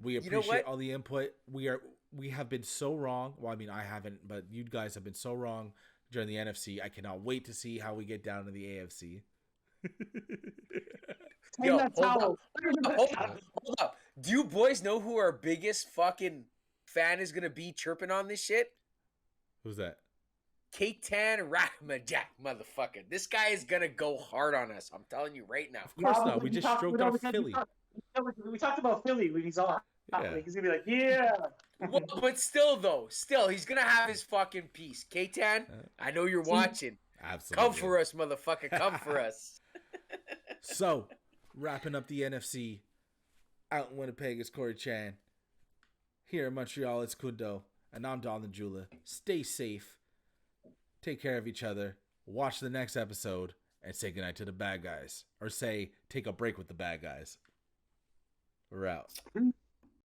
We appreciate all the input. We have been so wrong. Well, I mean, I haven't, but you guys have been so wrong during the NFC. I cannot wait to see how we get down to the AFC. Yo, hold up. Do you boys know who our biggest fucking fan is gonna be chirping on this shit? Who's that? Keitan Rahmajack, motherfucker. This guy is gonna go hard on us. I'm telling you right now. Of course not. We just stroked off Philly. We talked about Philly when he's all Yeah. he's gonna be like, yeah. Well, but still, he's gonna have his fucking piece. Keitan, I know you're watching. Absolutely. Come for us, motherfucker. Come for us. So, wrapping up the NFC. Out in Winnipeg is Corey Chan. Here in Montreal, it's Cundo. And I'm Don the Jeweler. Stay safe. Take care of each other. Watch the next episode. And say goodnight to the bad guys. Or say, take a break with the bad guys. We're out.